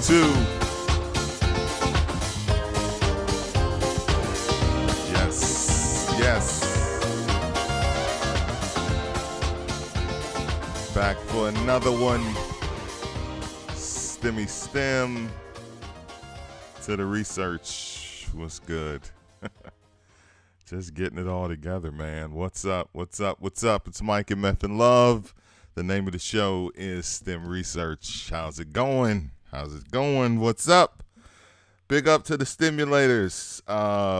2. Yes. Back for another one. S.T.E.M to the research. What's good? Just getting it all together, man. What's up? It's Mike MFN Love. The name of the show is S.T.E.M Research. How's it going? What's up? Big up to the stimulators.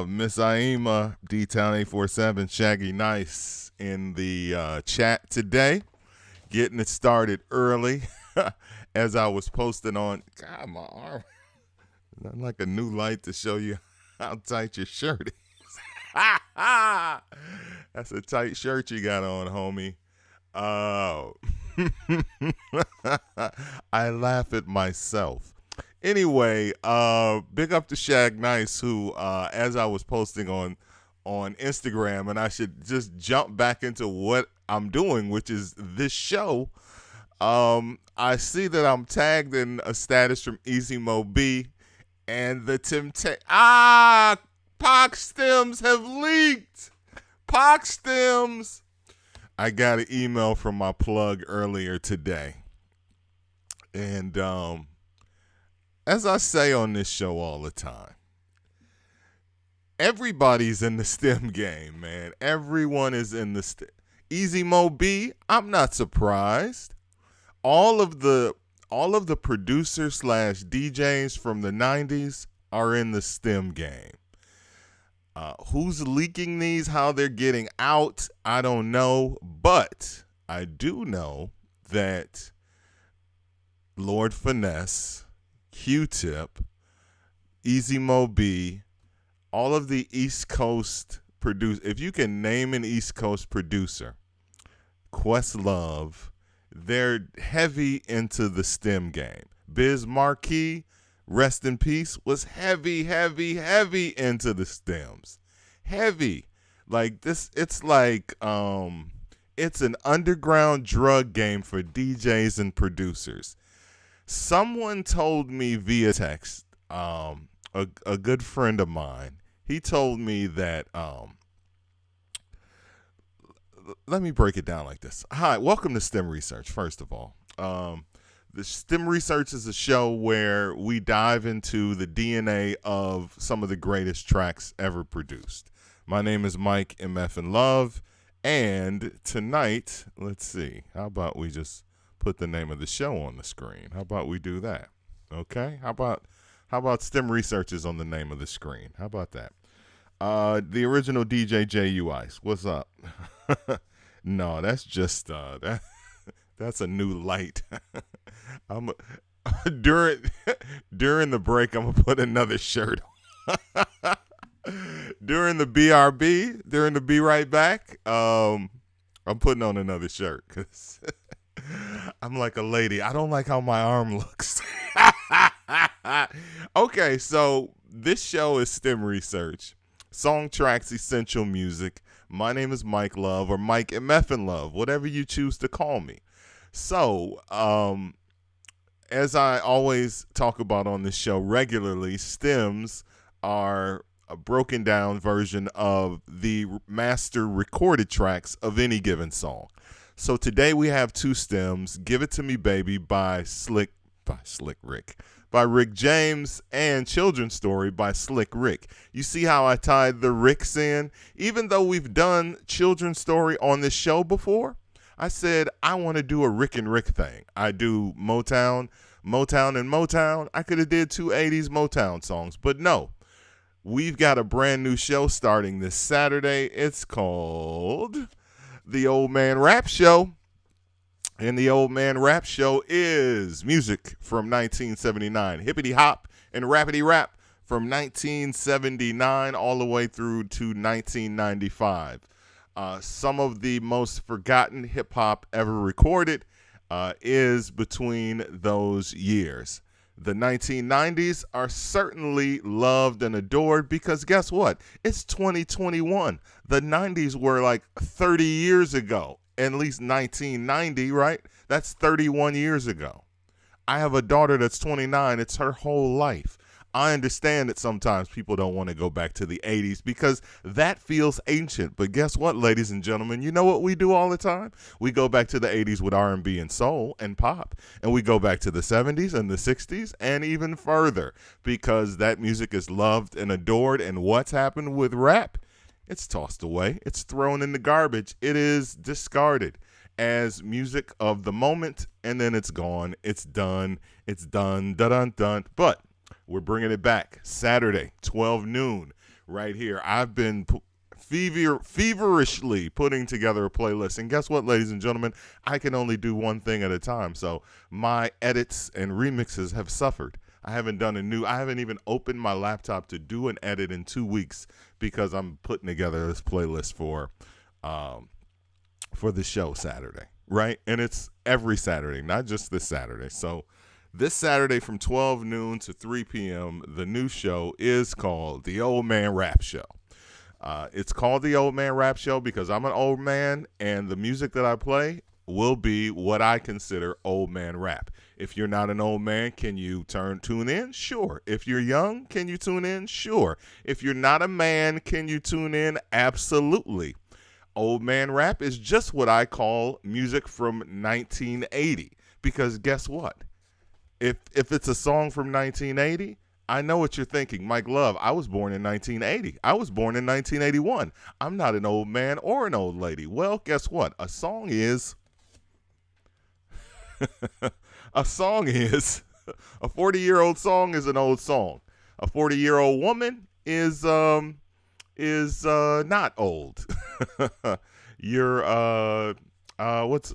Miss Aima, D-Town 847, Shaggy Nice in the chat today. Getting it started early. As I was posting on, God, my arm. Not like a new light to show you how tight your shirt is. That's a tight shirt you got on, homie. Oh. I laugh at myself. Anyway, big up to Shag Nice, who, as I was posting on Instagram, and I should just jump back into what I'm doing, which is this show. I see that I'm tagged in a status from Easy Mo B, and the Pox stems have leaked. Pox stems. I got an email from my plug earlier today, and as I say on this show all the time, everybody's in the STEM game, man. Everyone is in the STEM. Easy Mo B, I'm not surprised. All of the producers / DJs from the 90s are in the STEM game. Who's leaking these, how they're getting out, I don't know. But I do know that Lord Finesse, Q-Tip, Easy Mo B, all of the East Coast producers, if you can name an East Coast producer, Questlove, they're heavy into the STEM game. Biz Marquis, rest in peace, was heavy into the STEMs. Heavy. Like this, it's like it's an underground drug game for DJs and producers. Someone told me via text, a good friend of mine, he told me that let me break it down like this. Hi, welcome to STEM Research, first of all. The STEM Research is a show where we dive into the DNA of some of the greatest tracks ever produced. My name is Mike MFN Love, and tonight, let's see, how about we just put the name of the show on the screen? How about we do that? Okay? How about STEM Research is on the name of the screen? How about that? The original DJ J.U. Ice. What's up? No, that's just that's a new light. During the break, I'm gonna put another shirt on. During the BRB, during the Be Right Back, I'm putting on another shirt because I'm like a lady. I don't like how my arm looks. Okay, so this show is STEM Research. Song Tracks Essential Music. My name is Mike Love, or Mike MFN Love, whatever you choose to call me. So, as I always talk about on this show regularly, stems are a broken down version of the master recorded tracks of any given song. So today we have two stems, Give It To Me Baby by Rick James, and Children's Story by Slick Rick. You see how I tied the Ricks in? Even though we've done Children's Story on this show before, I said I want to do a Rick and Rick thing. I do Motown. I could have did two 80s Motown songs, but no. We've got a brand new show starting this Saturday. It's called The Old Man Rap Show. And the Old Man Rap Show is music from 1979, hippity hop and rappity rap from 1979 all the way through to 1995. Some of the most forgotten hip hop ever recorded is between those years. The 1990s are certainly loved and adored because guess what? It's 2021. The 90s were like 30 years ago. At least 1990, right? That's 31 years ago. I have a daughter that's 29. It's her whole life. I understand that sometimes people don't want to go back to the 80s because that feels ancient. But guess what, ladies and gentlemen? You know what we do all the time? We go back to the 80s with R&B and soul and pop. And we go back to the 70s and the 60s and even further because that music is loved and adored. And what's happened with rap? It's tossed away. It's thrown in the garbage. It is discarded as music of the moment, and then it's gone. It's done. It's done. Dun-dun-dun. But we're bringing it back Saturday, 12 noon, right here. I've been feverishly putting together a playlist. And guess what, ladies and gentlemen? I can only do one thing at a time. So my edits and remixes have suffered. I haven't even opened my laptop to do an edit in 2 weeks because I'm putting together this playlist for the show Saturday, right? And it's every Saturday, not just this Saturday. So this Saturday from 12 noon to 3 p.m., the new show is called The Old Man Rap Show. It's called The Old Man Rap Show because I'm an old man, and the music that I play will be what I consider old man rap. If you're not an old man, can you tune in? Sure. If you're young, can you tune in? Sure. If you're not a man, can you tune in? Absolutely. Old man rap is just what I call music from 1980 because guess what? If it's a song from 1980, I know what you're thinking. Mike Love, I was born in 1980. I was born in 1981. I'm not an old man or an old lady. Well, guess what? A song is a 40-year-old song is an old song. A 40-year-old woman is not old. You're what's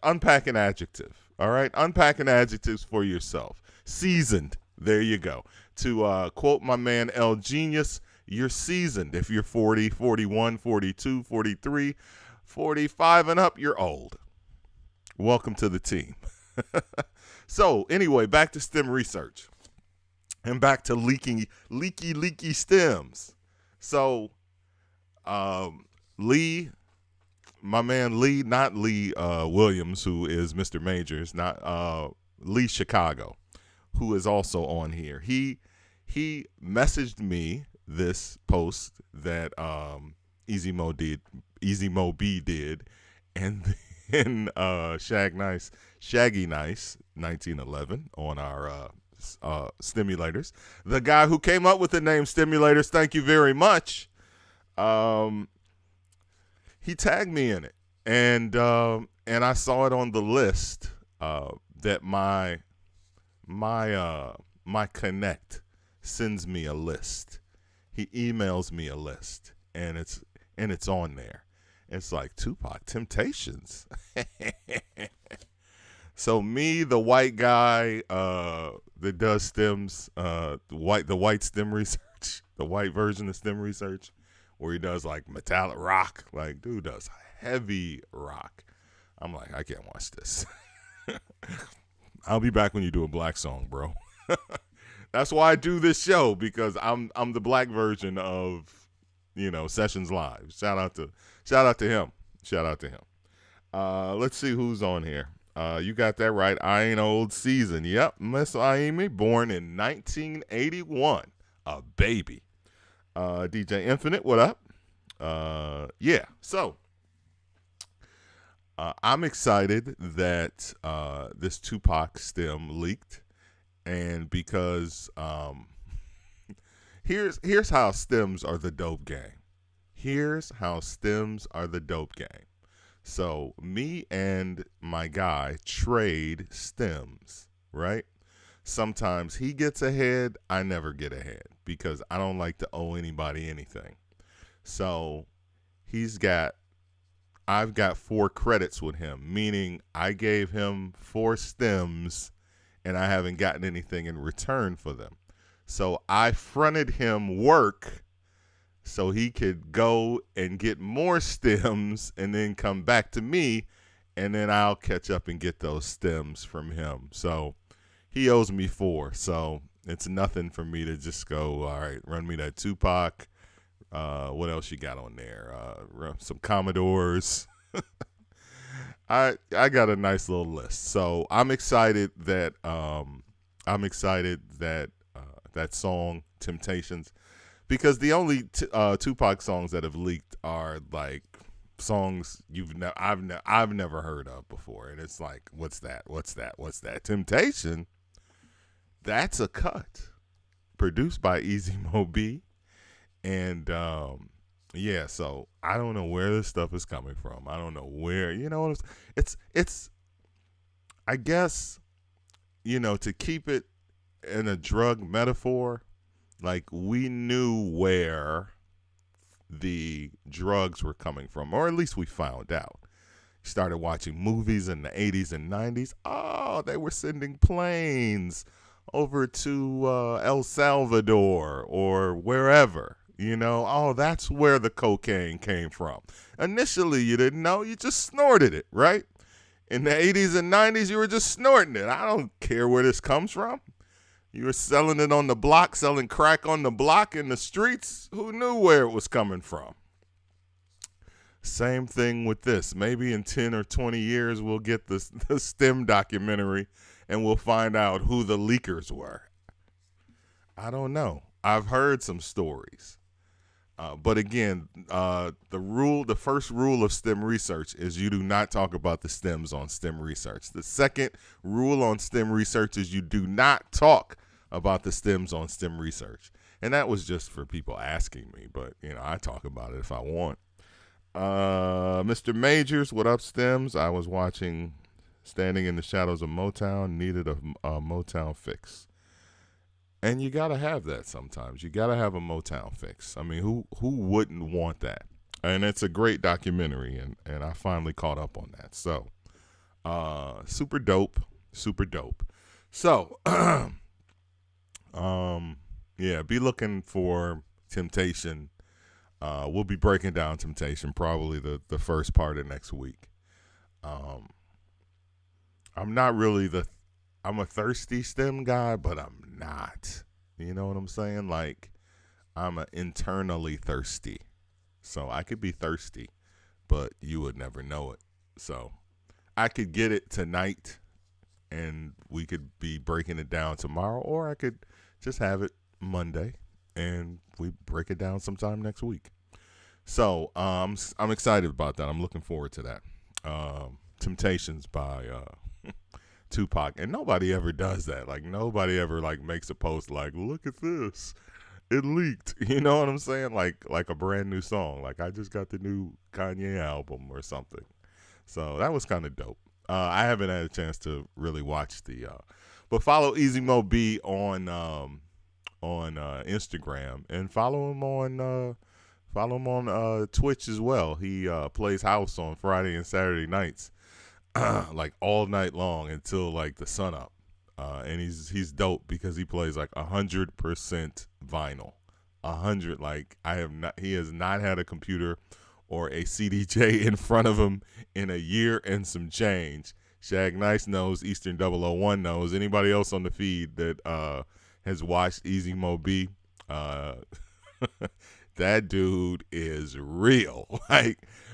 unpack an adjective. All right, unpack an adjectives for yourself. Seasoned. There you go. To quote my man El Genius, you're seasoned. If you're 40, 41, 42, 43, 45 and up, you're old. Welcome to the team. So anyway, back to STEM research and back to leaky stems. So Lee, my man Lee, not Lee Williams, who is Mr. Majors, not Lee Chicago, who is also on here. He messaged me this post that Easy Mo B did, and then Shaggy Nice 1911 on our stimulators. The guy who came up with the name stimulators, thank you very much. He tagged me in it, and I saw it on the list that my Connect sends me a list. He emails me a list, and it's on there. It's like Tupac Temptations. So me, the white guy that does stems, the white STEM research, the white version of STEM research, where he does like metallic rock, like dude does heavy rock. I'm like, I can't watch this. I'll be back when you do a black song, bro. That's why I do this show, because I'm the black version of, Sessions Live. Shout out to him. Let's see who's on here. You got that right. I Ain't Old Season. Yep, Miss Aimi, born in 1981. A baby. DJ Infinite, what up? Yeah, so I'm excited that this Tupac stem leaked, and because here's how stems are the dope game. So me and my guy trade stems, right? Sometimes he gets ahead, I never get ahead because I don't like to owe anybody anything. So I've got 4 credits with him, meaning I gave him 4 stems and I haven't gotten anything in return for them. So I fronted him work so he could go and get more stems and then come back to me, and then I'll catch up and get those stems from him. So he owes me 4. So it's nothing for me to just go, all right, run me that Tupac. What else you got on there? Some Commodores. I got a nice little list. So I'm excited that that song Temptations, because the only Tupac songs that have leaked are like songs I've never heard of before, and it's like, what's that? What's that? What's that? Temptation. That's a cut, produced by Easy Mo B, and yeah. So I don't know where this stuff is coming from. I don't know where. You know what? It's. I guess, to keep it in a drug metaphor, like we knew where the drugs were coming from, or at least we found out. Started watching movies in the 80s and 90s. Oh, they were sending planes over to El Salvador or wherever. Oh, that's where the cocaine came from. Initially, you didn't know. You just snorted it, right? In the 80s and 90s, you were just snorting it. I don't care where this comes from. You were selling it on the block, selling crack on the block in the streets. Who knew where it was coming from? Same thing with this. Maybe in 10 or 20 years, we'll get the S.T.E.M documentary and we'll find out who the leakers were. I don't know. I've heard some stories. But again, the first rule of S.T.E.M research is you do not talk about the stems on S.T.E.M research. The second rule on S.T.E.M research is you do not talk about the stems on S.T.E.M research. And that was just for people asking me, but I talk about it if I want. Mr. Majors, what up, Stems? I was watching Standing in the Shadows of Motown, needed a Motown fix. And you got to have that sometimes. You got to have a Motown fix. I mean, who wouldn't want that? And it's a great documentary, and I finally caught up on that. So, super dope. So, yeah, be looking for Temptation. We'll be breaking down Temptation probably the first part of next week. I'm not really I'm a thirsty S.T.E.M guy, but I'm not. You know what I'm saying? Like, I'm internally thirsty. So I could be thirsty, but you would never know it. So I could get it tonight, and we could be breaking it down tomorrow, or I could just have it Monday, and we break it down sometime next week. So I'm excited about that. I'm looking forward to that. Temptations by Tupac, and nobody ever does that. Like, nobody ever makes a post like, look at this, it leaked. You know what I'm saying? Like a brand new song. Like, I just got the new Kanye album or something. So that was kind of dope. I haven't had a chance to really watch but follow Easy Mo B on Instagram, and follow him on Twitch as well. He plays house on Friday and Saturday nights. Like all night long until the sun up, and he's dope because he plays 100% vinyl, 100. He has not had a computer or a CDJ in front of him in a year and some change. Shag Nice knows, Eastern 001 knows, anybody else on the feed that has watched Easy Mo B, that dude is real.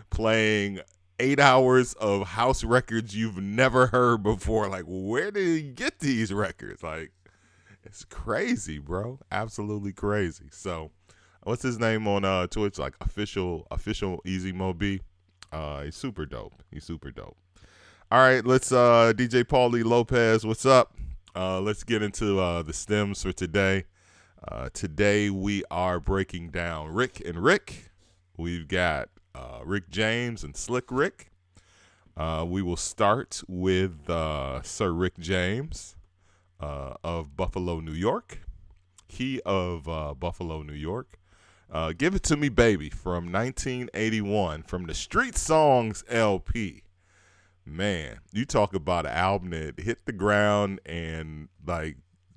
Playing 8 hours of house records you've never heard before. Where did he get these records? It's crazy, bro. Absolutely crazy. So, what's his name on Twitch? Official Easy Mo B. He's super dope. All right, let's DJ Paulie Lopez, what's up? Let's get into the stems for today. Today we are breaking down Rick and Rick. We've got Rick James and Slick Rick. We will start with Sir Rick James of Buffalo, New York. He of Buffalo, New York. Give It To Me Baby from 1981 from the Street Songs LP. Man, you talk about an album that hit the ground and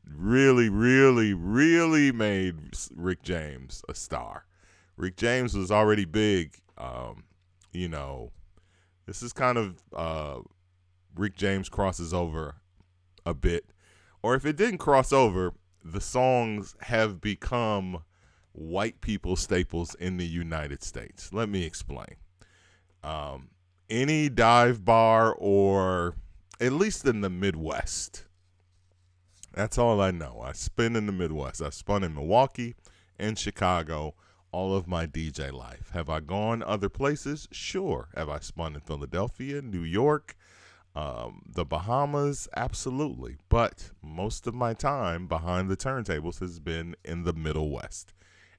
really, really, really made Rick James a star. Rick James was already big. This is kind of Rick James crosses over a bit. Or if it didn't cross over, the songs have become white people staples in the United States. Let me explain. any dive bar, or at least in the Midwest. That's all I know. I spin in the Midwest. I spun in Milwaukee and Chicago all of my DJ life. Have I gone other places? Sure. Have I spun in Philadelphia, New York, the Bahamas? Absolutely. But most of my time behind the turntables has been in the Middle West.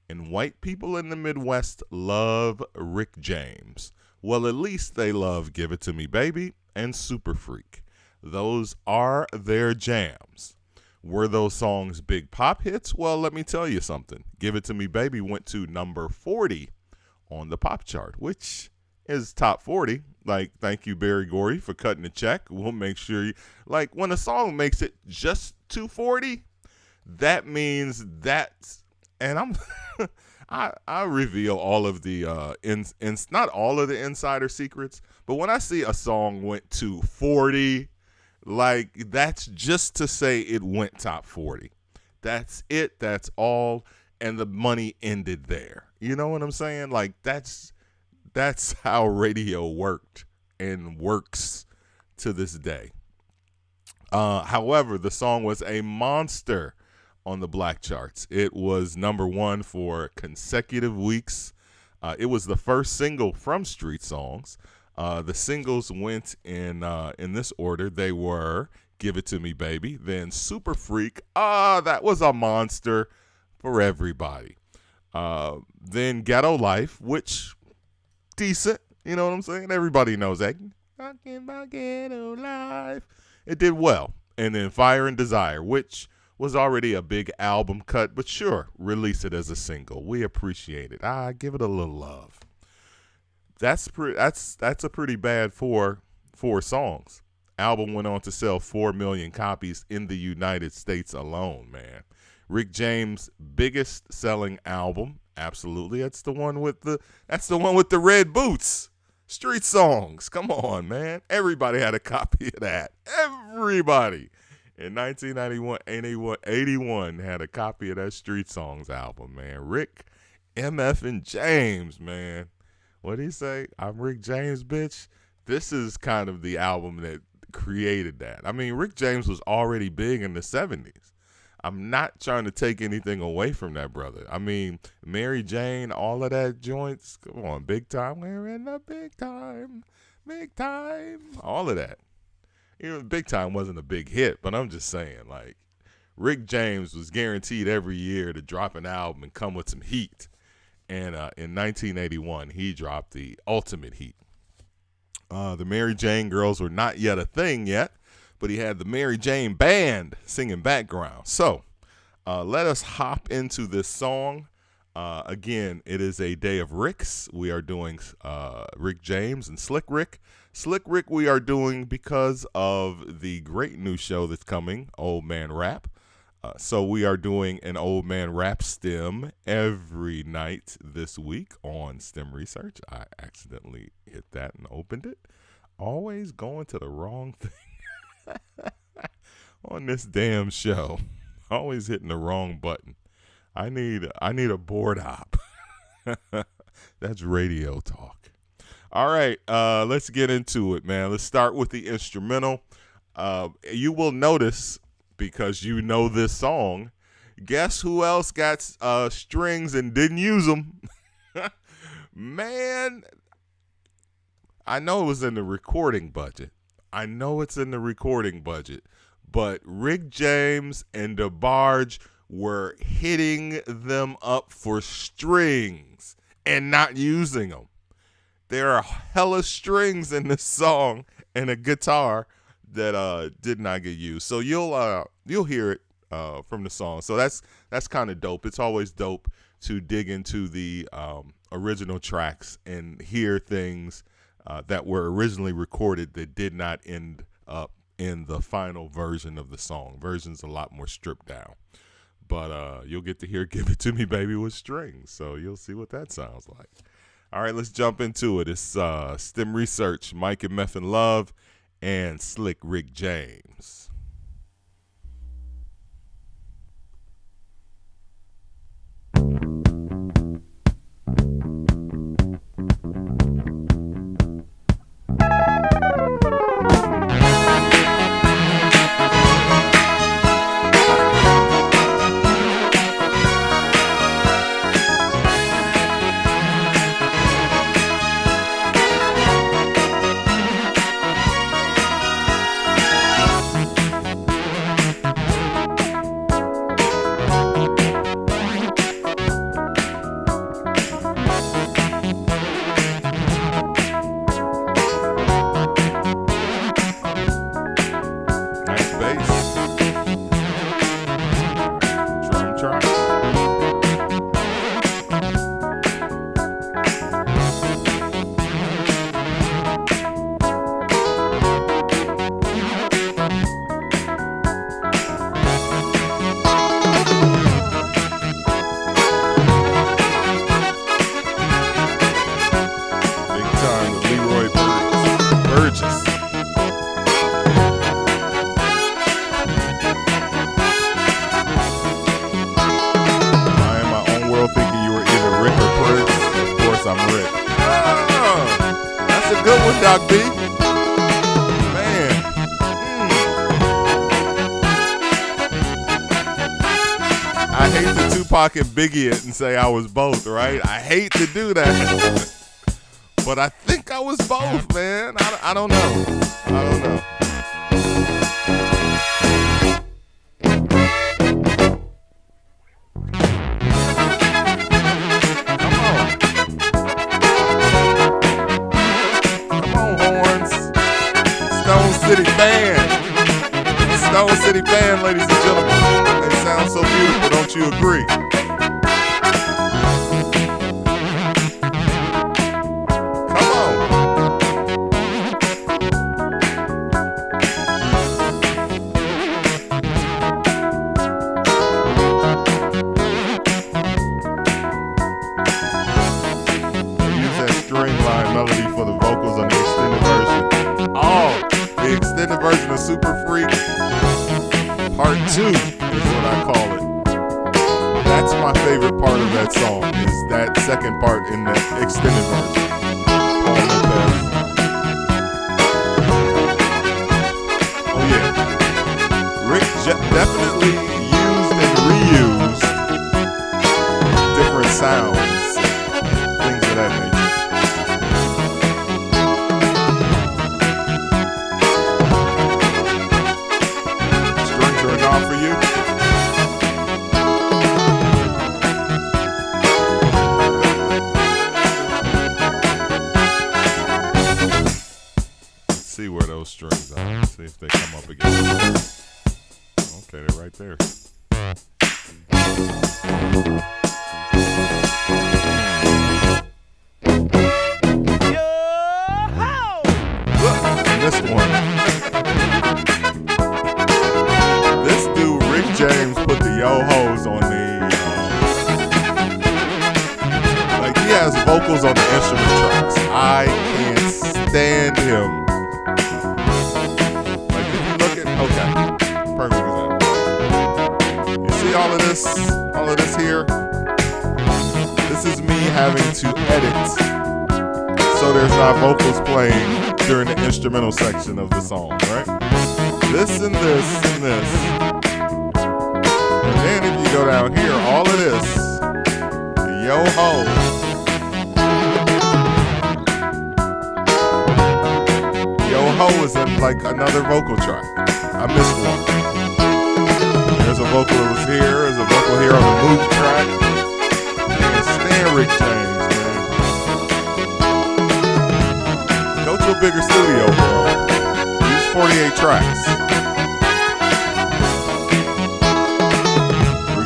And white people in the Midwest love Rick James. Well, at least they love Give It To Me Baby and Super Freak. Those are their jams. Were those songs big pop hits? Well, let me tell you something. Give It To Me Baby went to number 40 on the pop chart, which is top 40. Like, thank you, Barry Gordy, for cutting the check. We'll make sure you, like, when a song makes it just to 40, that means that's, and I reveal all of the, not all of the insider secrets, but when I see a song went to 40, like, that's just to say it went top 40. That's it. That's all. And the money ended there. You know what I'm saying? Like, that's how radio worked and works to this day. However, the song was a monster on the black charts. It was number one for consecutive weeks. It was the first single from Street Songs. The singles went in this order. They were Give It To Me Baby, then Super Freak. That was a monster for everybody. Then Ghetto Life, which decent. You know what I'm saying? Everybody knows that. Talking about Ghetto Life. It did well. And then Fire and Desire, which was already a big album cut, but sure, release it as a single. We appreciate it. Give it a little love. That's a pretty bad four songs. Album went on to sell 4 million copies in the United States alone, man. Rick James' biggest selling album, absolutely. That's the one with the red boots. Street Songs. Come on, man. Everybody had a copy of that. Everybody. In 1981 had a copy of that Street Songs album, man. Rick MFN James, man. What'd he say? I'm Rick James, bitch. This is kind of the album that created that. I mean, Rick James was already big in the 70s. I'm not trying to take anything away from that brother. I mean, Mary Jane, all of that joints. Come on, Big Time. We're in the big time. Big time. All of that. Even Big Time wasn't a big hit, but I'm just saying, like, Rick James was guaranteed every year to drop an album and come with some heat. And in 1981, he dropped the ultimate heat. The Mary Jane Girls were not yet a thing yet, but he had the Mary Jane Band singing background. So let us hop into this song. Again, it is a day of Ricks. We are doing Rick James and Slick Rick. Slick Rick we are doing because of the great new show that's coming, Old Man Rap. So we are doing an Old Man Rap STEM every night this week on STEM Research. I accidentally hit that and opened it. Always going to the wrong thing on this damn show. Always hitting the wrong button. I need a board op. That's radio talk. All right, let's get into it, man. Let's start with the instrumental. You will notice, because you know this song, guess who else got strings and didn't use them? Man, I know it was in the recording budget. But Rick James and DeBarge were hitting them up for strings and not using them. There are hella strings in this song and a guitar that did not get used. So you'll hear it from the song. So that's kind of dope. It's always dope to dig into the original tracks and hear things that were originally recorded that did not end up in the final version of the song. Version's a lot more stripped down. But you'll get to hear Give It To Me Baby with strings. So you'll see what that sounds like. All right, let's jump into it. It's STEM Research, Mike and Meth and Love, and Slick Rick James. on, Doc B. Man. I hate to Tupac and Biggie it and say I was both, right? I hate to do that. But I think I was both, man. I don't know. I don't know. City Band. Stone City Band, ladies and gentlemen. They sound so beautiful, don't you agree? Come on. Use that string-line melody for the vocals on the extended version. Oh! The extended version of Super Freak Part 2 is what I call it. That's my favorite part of that song, is that second part in the extended version. Oh yeah. Rick definitely used and reused different sounds, things of that nature. For you. Let's see where those strings are. Let's see if they come up again. Okay, they're right there. Look, I missed one. James put the yo-hos on the, like he has vocals on the instrument tracks. I can't stand him. Like if you look at, okay, perfect example. You see all of this here? This is me having to edit so there's not vocals playing during the instrumental section of the song, right? This and this and this. And then if you go down here, all of this, the yo-ho. Yo-ho is in like another vocal track. I missed one. There's a vocal that was here, there's a vocal here on the move track. Can't stand Rick James, man. Go to a bigger studio, bro. Use 48 tracks.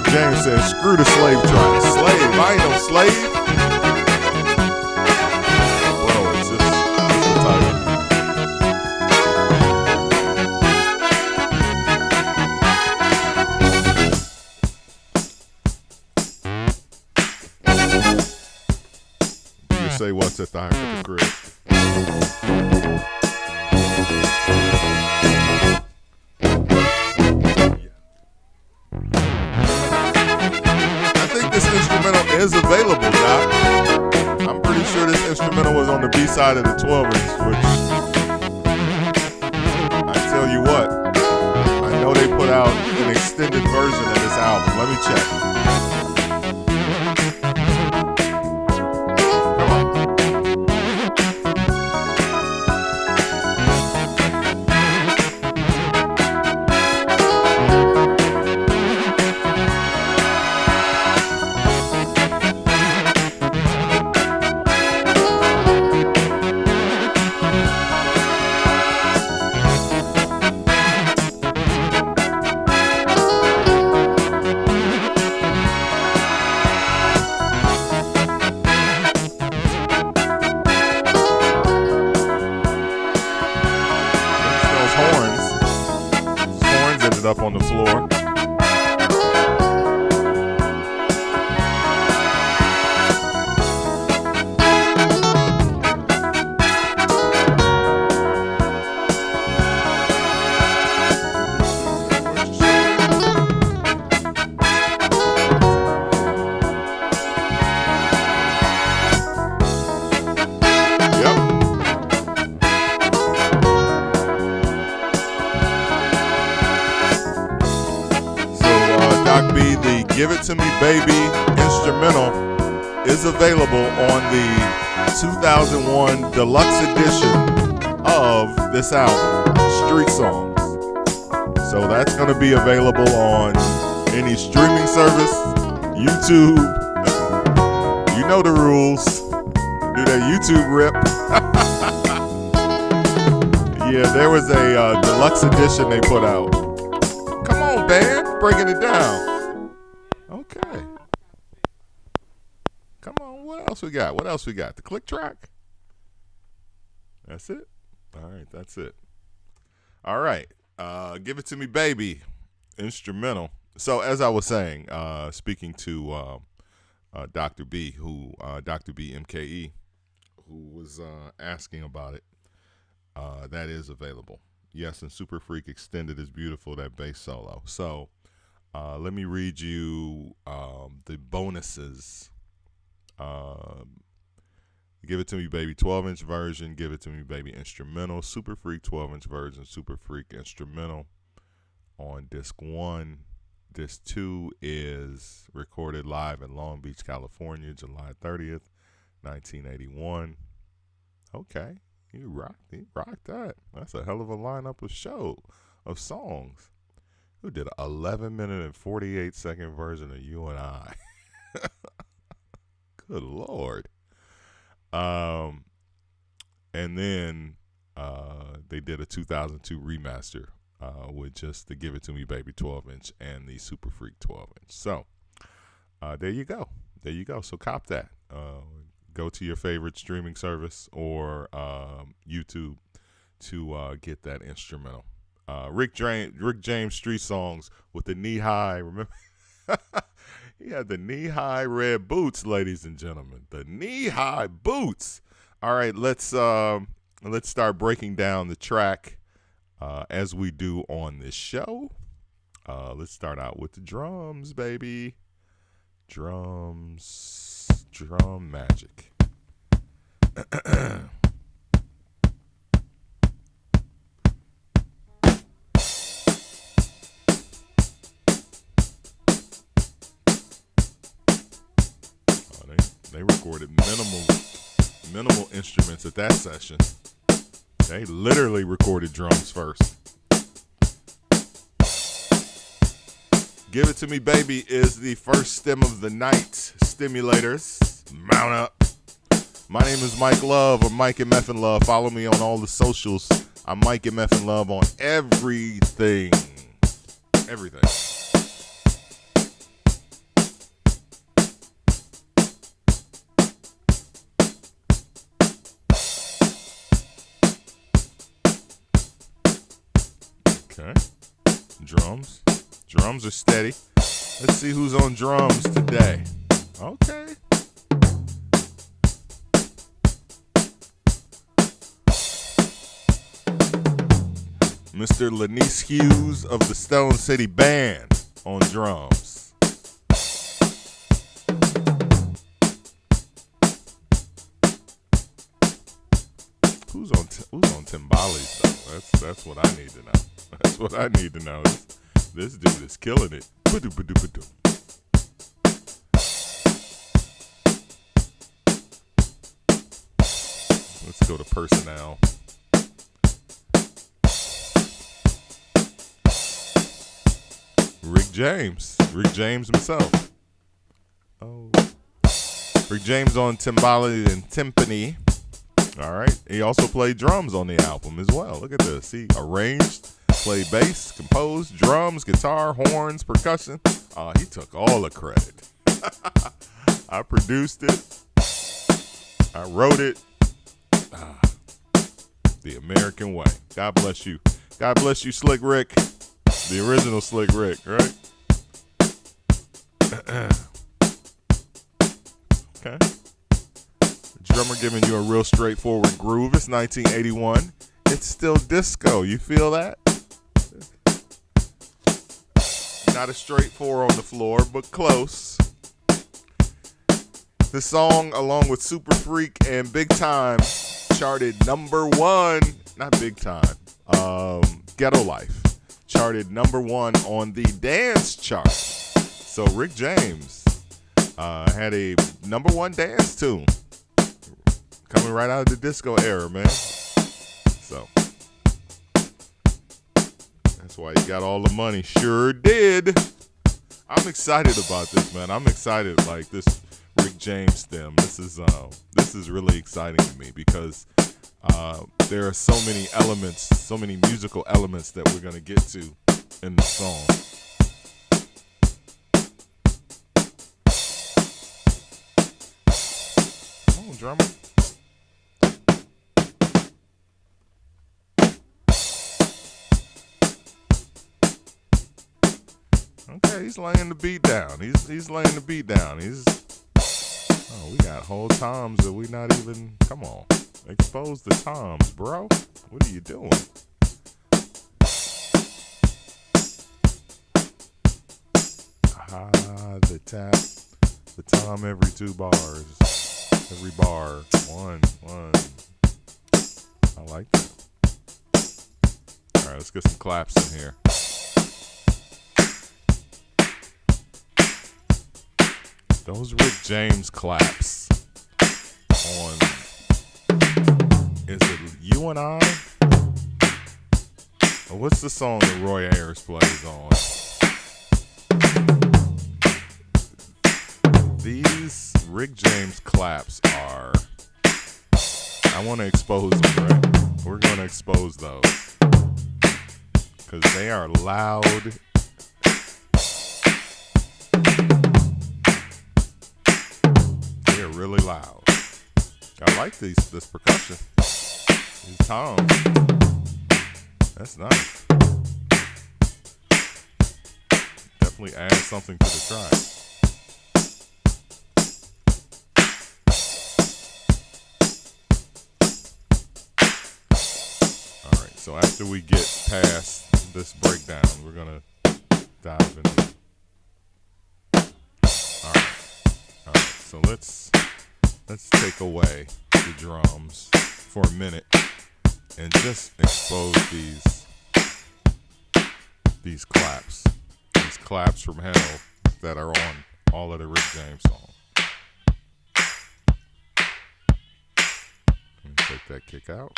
James says, screw the slave track. Slave? I ain't no slave. Bro, it's just the title. You say what's at the height of the grid. Is available, Doc. I'm pretty sure this instrumental was on the B-side of the 12-inch, which I tell you what, I know they put out an extended version of this album. Let me check. Rock B, the Give It To Me Baby instrumental is available on the 2001 deluxe edition of this album, Street Songs. So that's going to be available on any streaming service, YouTube. You know the rules. Do that YouTube rip. Yeah, there was a deluxe edition they put out. Come on, band, breaking it down. Okay. Come on, what else we got? What else we got? The click track? That's it? All right, that's it. All right. Give It To Me Baby instrumental. So as I was saying, speaking to Dr. B, Dr. B MKE, who was asking about it, that is available. Yes, and Super Freak Extended is beautiful, that bass solo. So let me read you the bonuses. Give It To Me Baby 12-inch version, Give It To Me Baby instrumental, Super Freak 12-inch version, Super Freak instrumental on disc 1. Disc 2 is recorded live in Long Beach, California, July 30th, 1981. Okay, you rocked that. That's a hell of a lineup of songs. Who did an 11-minute and 48-second version of You and I? Good Lord. And then they did a 2002 remaster with just the Give It To Me Baby 12-inch and the Super Freak 12-inch. So there you go. There you go. So cop that. Go to your favorite streaming service or YouTube to get that instrumental. Rick James Street Songs with the knee-high. Remember? He had the knee-high red boots, ladies and gentlemen. The knee-high boots. All right, let's start breaking down the track as we do on this show. Let's start out with the drums, baby. Drums, drum magic. They recorded minimal instruments at that session. They literally recorded drums first. Give It To Me Baby is the first stem of the night. Stimulators, mount up. My name is Mike Love, or Mike MFN Love. Follow me on all the socials. I'm Mike MFN Love on everything. Everything. Okay. Drums. Drums are steady. Let's see who's on drums today. Okay. Mr. Lanice Hughes of the Stone City Band on drums. Who's on timbales though? That's what I need to know. That's what I need to know. This dude is killing it. Let's go to personnel. Rick James himself. Oh, Rick James on timbales and timpani. All right. He also played drums on the album as well. Look at this. He arranged, played bass, composed, drums, guitar, horns, percussion. He took all the credit. I produced it. I wrote it. The American way. God bless you. God bless you, Slick Rick. The original Slick Rick, right? Okay. Drummer giving you a real straightforward groove. It's 1981. It's still disco. You feel that? Not a straight 4 on the floor, but close. The song, along with Super Freak and Big Time, charted #1. Not Big Time. Ghetto Life. Charted #1 on the dance chart. So Rick James had a #1 dance tune coming right out of the disco era, man. So that's why he got all the money. Sure did. I'm excited about this, man. I'm excited, like this Rick James stem. This is really exciting to me because there are so many elements, so many musical elements that we're gonna get to in the song. Come on, drummer. Okay, he's laying the beat down. He's laying the beat down. We got whole toms that we not even. Come on, expose the toms, bro. What are you doing? The tom every 2 bars, every bar, one. I like that. All right, let's get some claps in here. Those Rick James claps on, is it You and I? Or what's the song that Roy Ayers plays on? These Rick James claps are, I want to expose them, right? We're going to expose those because they are loud. They're really loud. I like this percussion. These toms. That's nice. Definitely adds something to the track. All right, so after we get past this breakdown, we're gonna dive in. All right. So let's take away the drums for a minute and just expose these claps from hell that are on all of the Rick James songs. Let me take that kick out.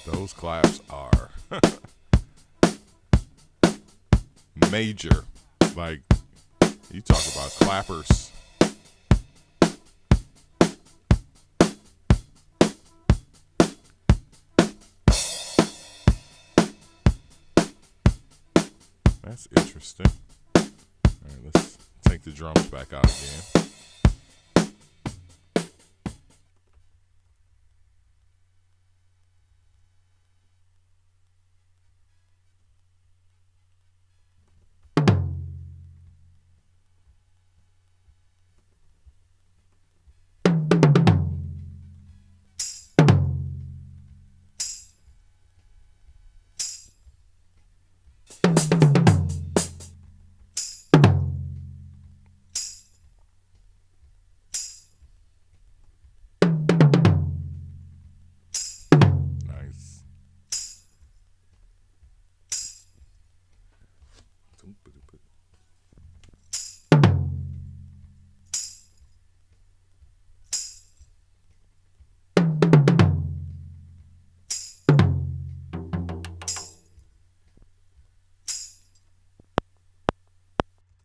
Those claps are major. Like, you talk about clappers. That's interesting. All right, let's take the drums back out again.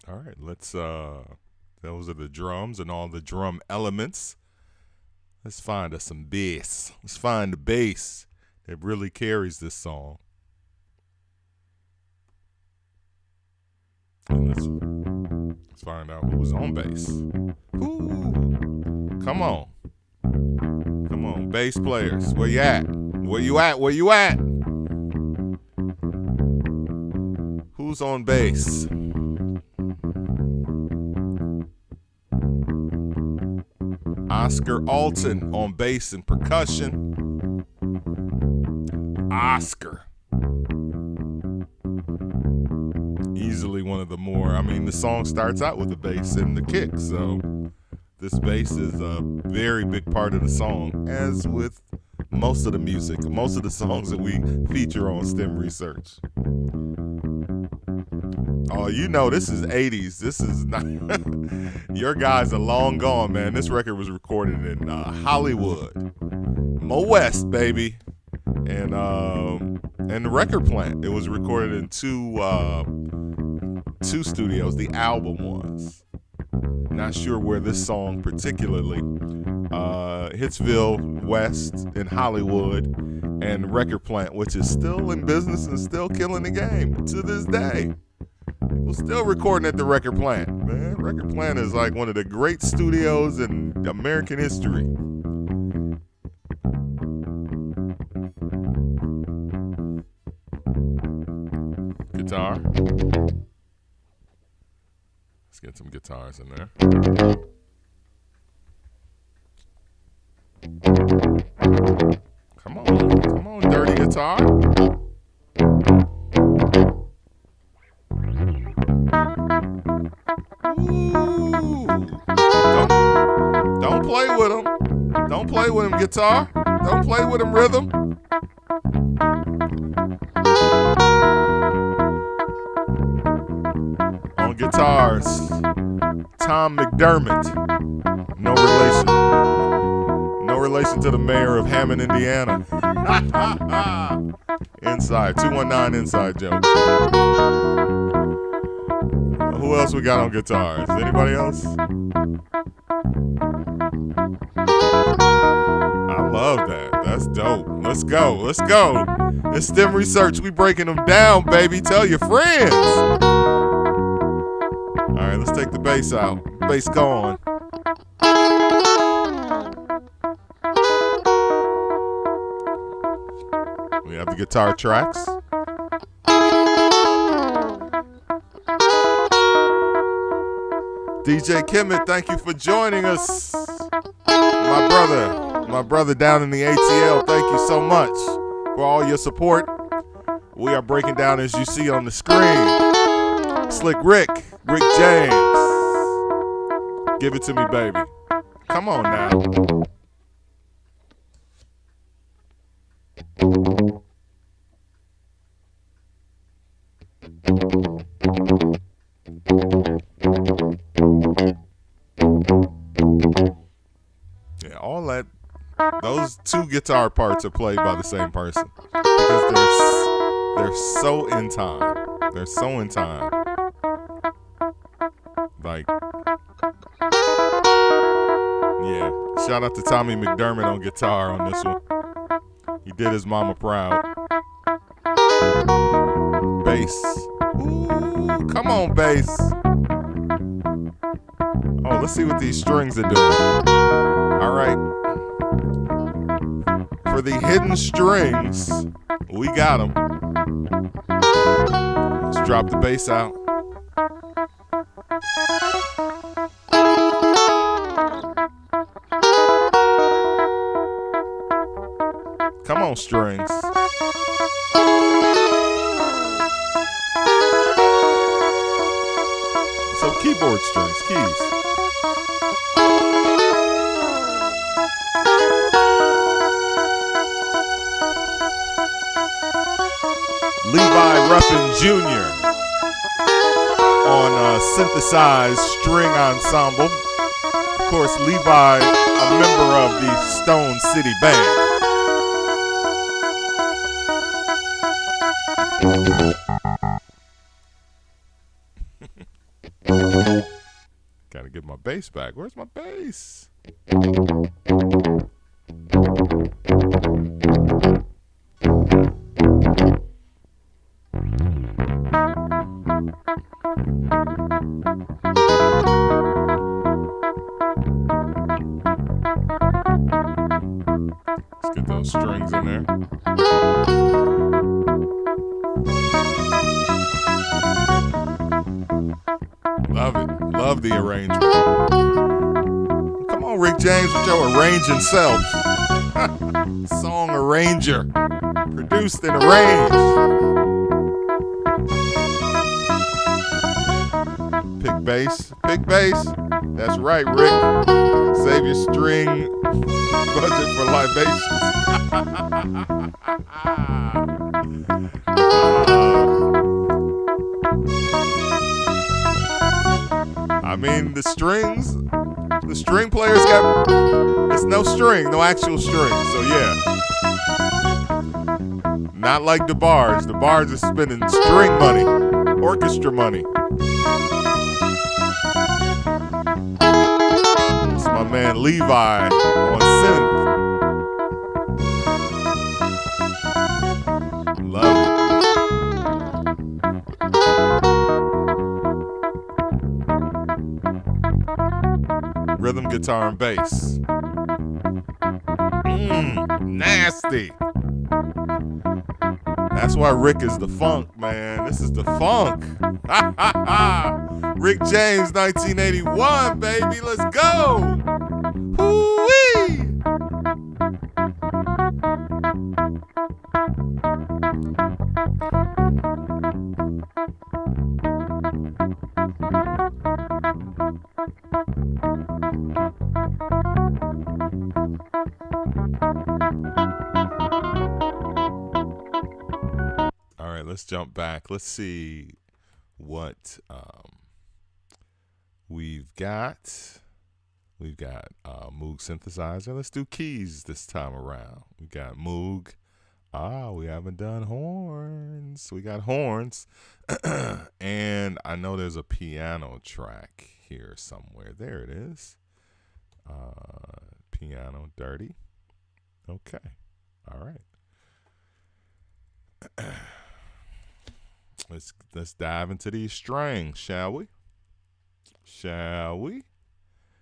All right, let's those are the drums and all the drum elements. Let's find us some bass. Let's find the bass that really carries this song. And let's find out who's on bass. Ooh, come on, bass players. Where you at? Where you at? Who's on bass? Oscar Alton on bass and percussion. Oscar. easily one of the more, I mean, the song starts out with the bass and the kick, so this bass is a very big part of the song, as with most of the music, most of the songs that we feature on STEM Research. Oh, you know, this is 80s. This is not, your guys are long gone, man. This record was recorded in Hollywood. Mo West, baby. And the record plant. It was recorded in two studios, the album was. Not sure where this song particularly. Hitsville West in Hollywood, and the record plant, which is still in business and still killing the game to this day. We're still recording at the record plant, man. Record plant is like one of the great studios in American history. Guitar. Let's get some guitars in there. Come on, dirty guitar. Ooh. Don't play with him. Don't play with him, guitar. Don't play with him, rhythm. On guitars, Tom McDermott. No relation. No relation to the mayor of Hammond, Indiana. Inside. 219 inside joke. Who else we got on guitars? Anybody else? I love that. That's dope. Let's go. Let's go. It's STEM Research. We breaking them down, baby. Tell your friends. All right, let's take the bass out. Bass gone. We have the guitar tracks. DJ Kimmett, thank you for joining us. My brother down in the ATL, thank you so much for all your support. We are breaking down, as you see on the screen, Slick Rick James. Give it to me, baby. Come on now. Yeah, all that, those two guitar parts are played by the same person because they're so in time. They're so in time. Like, yeah, shout out to Tommy McDermott on guitar on this one. He did his mama proud. Bass. Ooh, come on, bass. Oh, let's see what these strings are doing. All right. For the hidden strings, we got them. Let's drop the bass out. Come on, strings. So keyboard strings, keys. Levi Ruffin Jr. on synthesized string ensemble. Of course, Levi, a member of the Stone City Band. Gotta get my bass back. Where's my bass? Let's get those strings in there. Love it. Love the arrangement. Come on, Rick James, with your arranging self. Song arranger. Produced and arranged. bass. Pick bass. That's right, Rick. Save your string budget for libations. I mean, the string players it's no string, no actual string. So yeah. Not like the bars. The bars are spending string money, orchestra money. It's my man Levi on synth. Love it. Rhythm, guitar, and bass. Nasty. That's why Rick is the funk, man. This is the funk. Rick James, 1981, baby. Let's go. Hoo-wee. Let's jump back. Let's see what we've got. We've got Moog synthesizer. Let's do keys this time around. We got Moog. We haven't done horns. We got horns. And I know there's a piano track here somewhere. There it is. Piano dirty. Okay. All right. Let's dive into these strings, shall we? Shall we?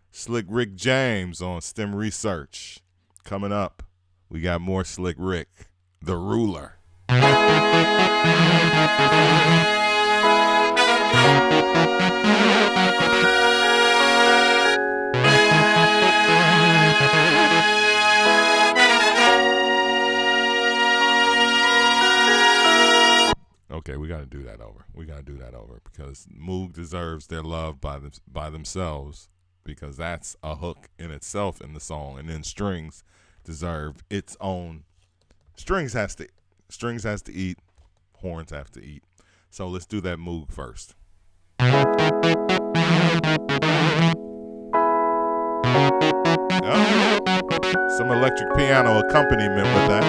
Slick Rick James on S.T.E.M Research. Coming up, we got more Slick Rick, the ruler. Okay, we got to do that over. We got to do that over because Moog deserves their love by themselves because that's a hook in itself in the song, and then strings deserve its own. Strings has to eat, horns have to eat. So let's do that Moog first. Yep. Some electric piano accompaniment with that.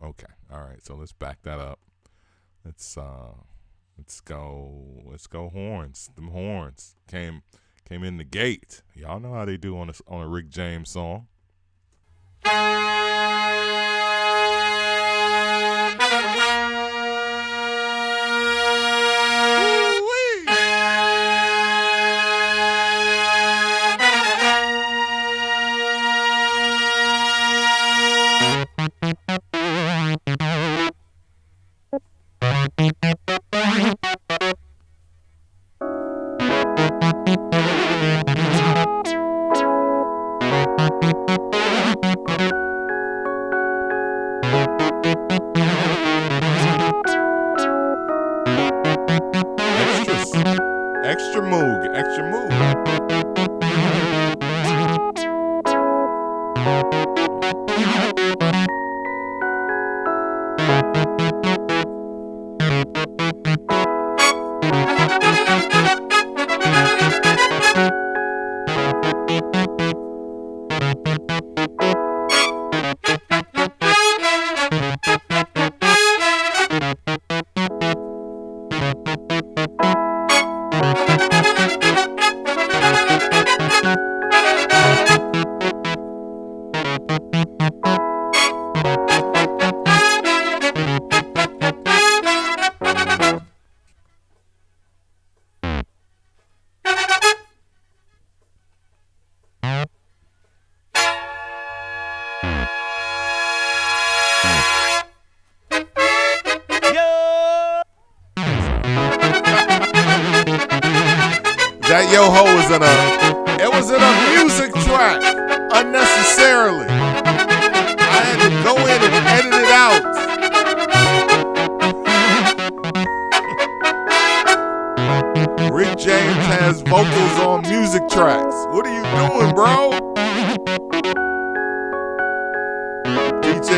Okay. All right. So let's back that up. Let's go horns. Them horns came in the gate. Y'all know how they do on a Rick James song. Extra Moog. That yo-ho was in a music track unnecessarily. I had to go in and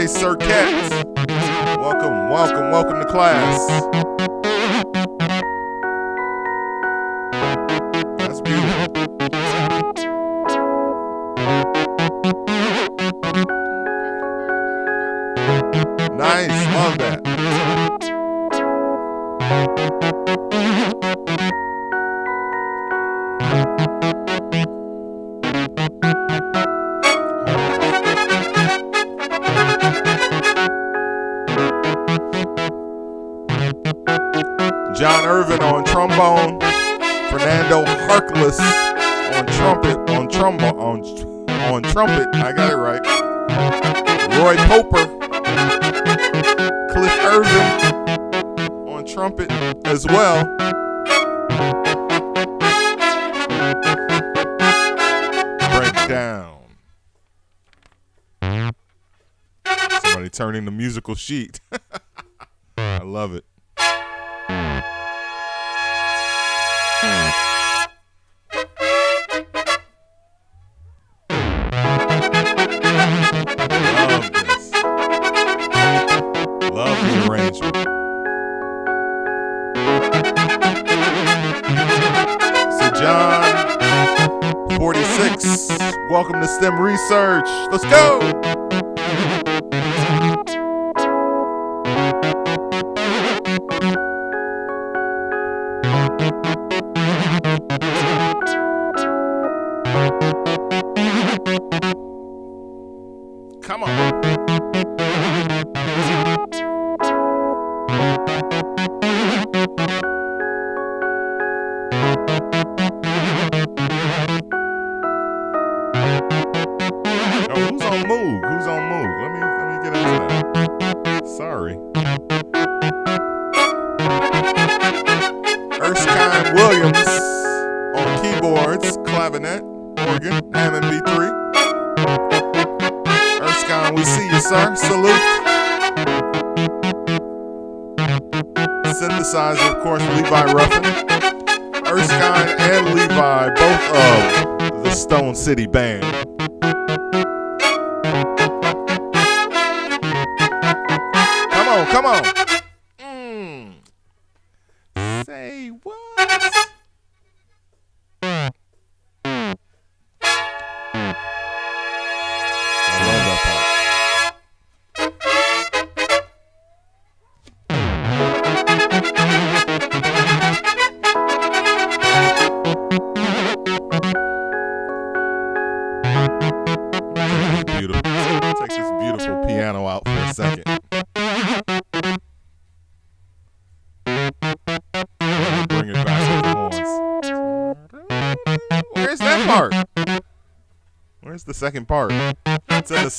DJ Circuit. Welcome to class. That's beautiful. Nice, love that. John Irvin on trombone, Fernando Harkless on trumpet, on trumpet, I got it right. Roy Poper, Cliff Irvin on trumpet as well. Break down. Somebody turning the musical sheet. I love it. Love the arrangement. So John 46, welcome to STEM Research. Let's go. Come on. Who's on move? Let me get into that. Sorry. Erskine Williams on keyboards, clavinet, organ, Hammond B3. Erskine, we see you, sir. Salute. Synthesizer, of course, Levi Ruffin. Erskine and Levi, both of the Stone City Band. Come on. Say what? I love that part. Beautiful. Take this beautiful piano out for a second. Bring it back with the horns. Where's that part? Where's the second part? It's in the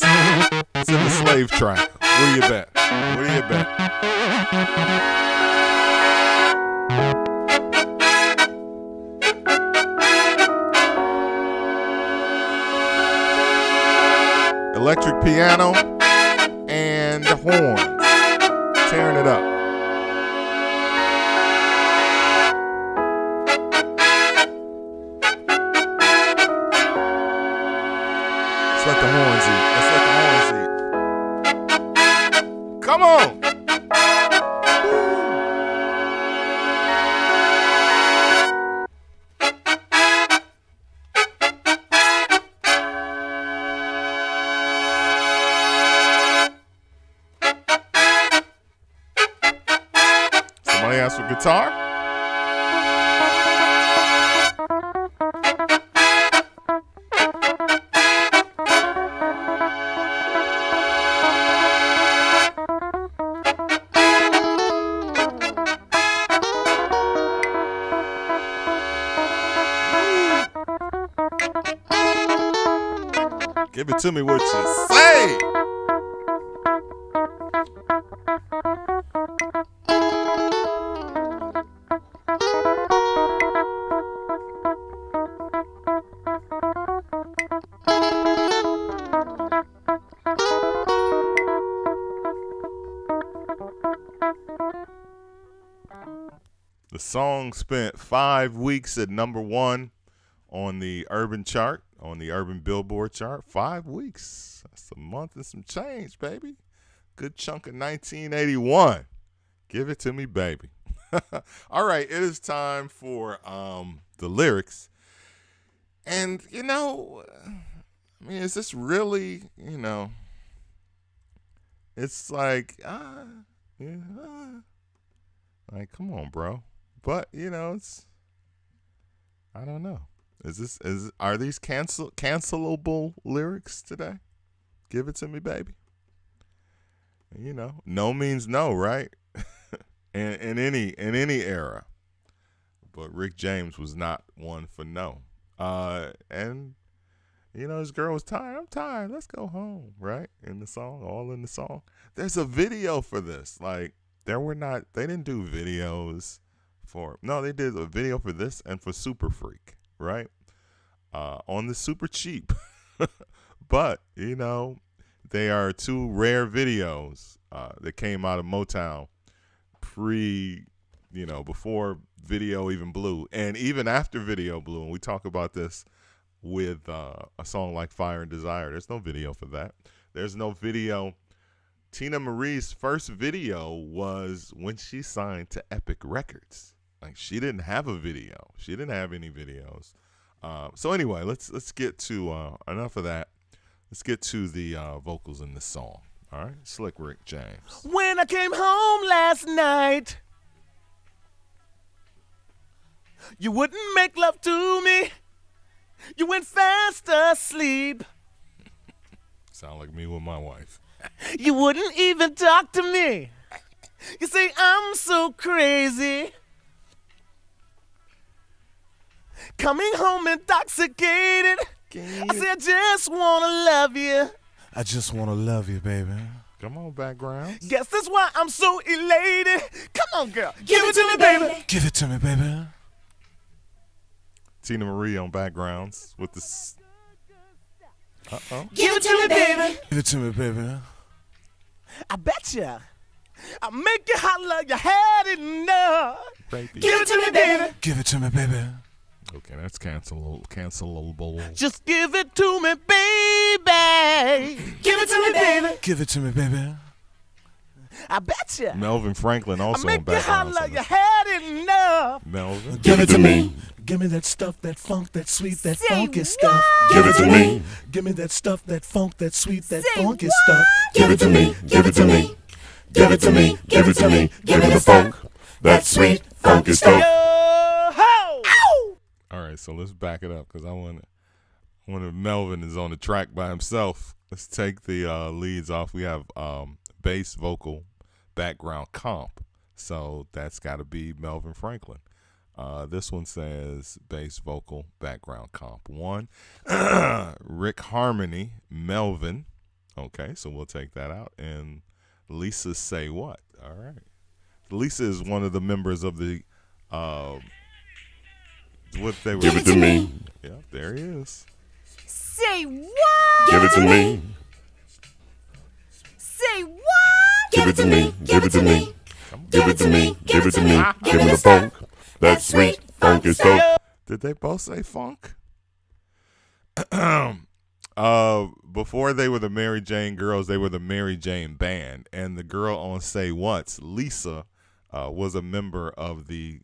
slave track. What do you bet? Electric piano and horns. Tearing it up. Let's let the horns eat. Come on. Somebody asked for guitar. Give it to me what you say. The song spent 5 weeks at #1 on the urban chart, on the urban Billboard chart. 5 weeks. That's a month and some change, baby. Good chunk of 1981. Give it to me, baby. All right, it is time for the lyrics. And, I mean, is this really, it's like, like, come on, bro. But, I don't know. Are these cancelable lyrics today? Give it to me, baby. No means no, right? in any era. But Rick James was not one for no. And this girl was tired. I'm tired. Let's go home, right? In the song, all in the song. There's a video for this. Like, they didn't do videos they did a video for this and for Super Freak, right? On the Super Cheap. But, they are two rare videos that came out of Motown before video even blew. And even after video blew, and we talk about this with a song like Fire and Desire, there's no video for that. There's no video. Tina Marie's first video was when she signed to Epic Records. Like, she didn't have a video. She didn't have any videos. So anyway, let's get to enough of that. Let's get to the vocals in this song. All right, Slick Rick James. When I came home last night, you wouldn't make love to me. You went fast asleep. Sound like me with my wife. You wouldn't even talk to me. You say I'm so crazy. Coming home intoxicated. I say I just wanna love you. I just wanna love you, baby. Come on, background. Guess that's why I'm so elated. Come on, girl. Give it to me, baby. Give it to me, baby. Tina Marie on backgrounds with the. Give it to me, baby. Give it to me, baby. I betcha. I'll make you holler, you had enough. Baby. Give it to me, baby. Give it to me, baby. Okay, that's cancelable. Just give it to me, baby. Give it to me, baby. Give it to me, baby. I betcha. Melvin Franklin also I'll on make you backgrounds. holler, you had enough. Melvin. Give it to me. Give me that stuff, that funk, that sweet, that Say funky what? stuff. Give it to me. Give me that stuff, that funk, that sweet, that Say funky what? stuff. Give it to me. Give it to me. Give it to me. Give it to me. Give me the funk. That sweet, funky stuff. Yo-ho! Ow! All right, so let's back it up because I want Melvin is on the track by himself. Let's take the leads off. We have bass vocal background comp, so that's got to be Melvin Franklin. This one says bass vocal background comp 1. Rick Harmony, Melvin. Okay, so we'll take that out. And Lisa Say What? All right. Lisa is one of the members of the what they were. Give it to me. Yeah, there he is. Say what? Give it to me. Say what? Give it to me. Give it to me. Give it to me. Give it to me. Give me the funk. That sweet, funky stuff. Did they both say funk? Before they were the Mary Jane Girls, they were the Mary Jane Band, and the girl on Say What's, Lisa, was a member of the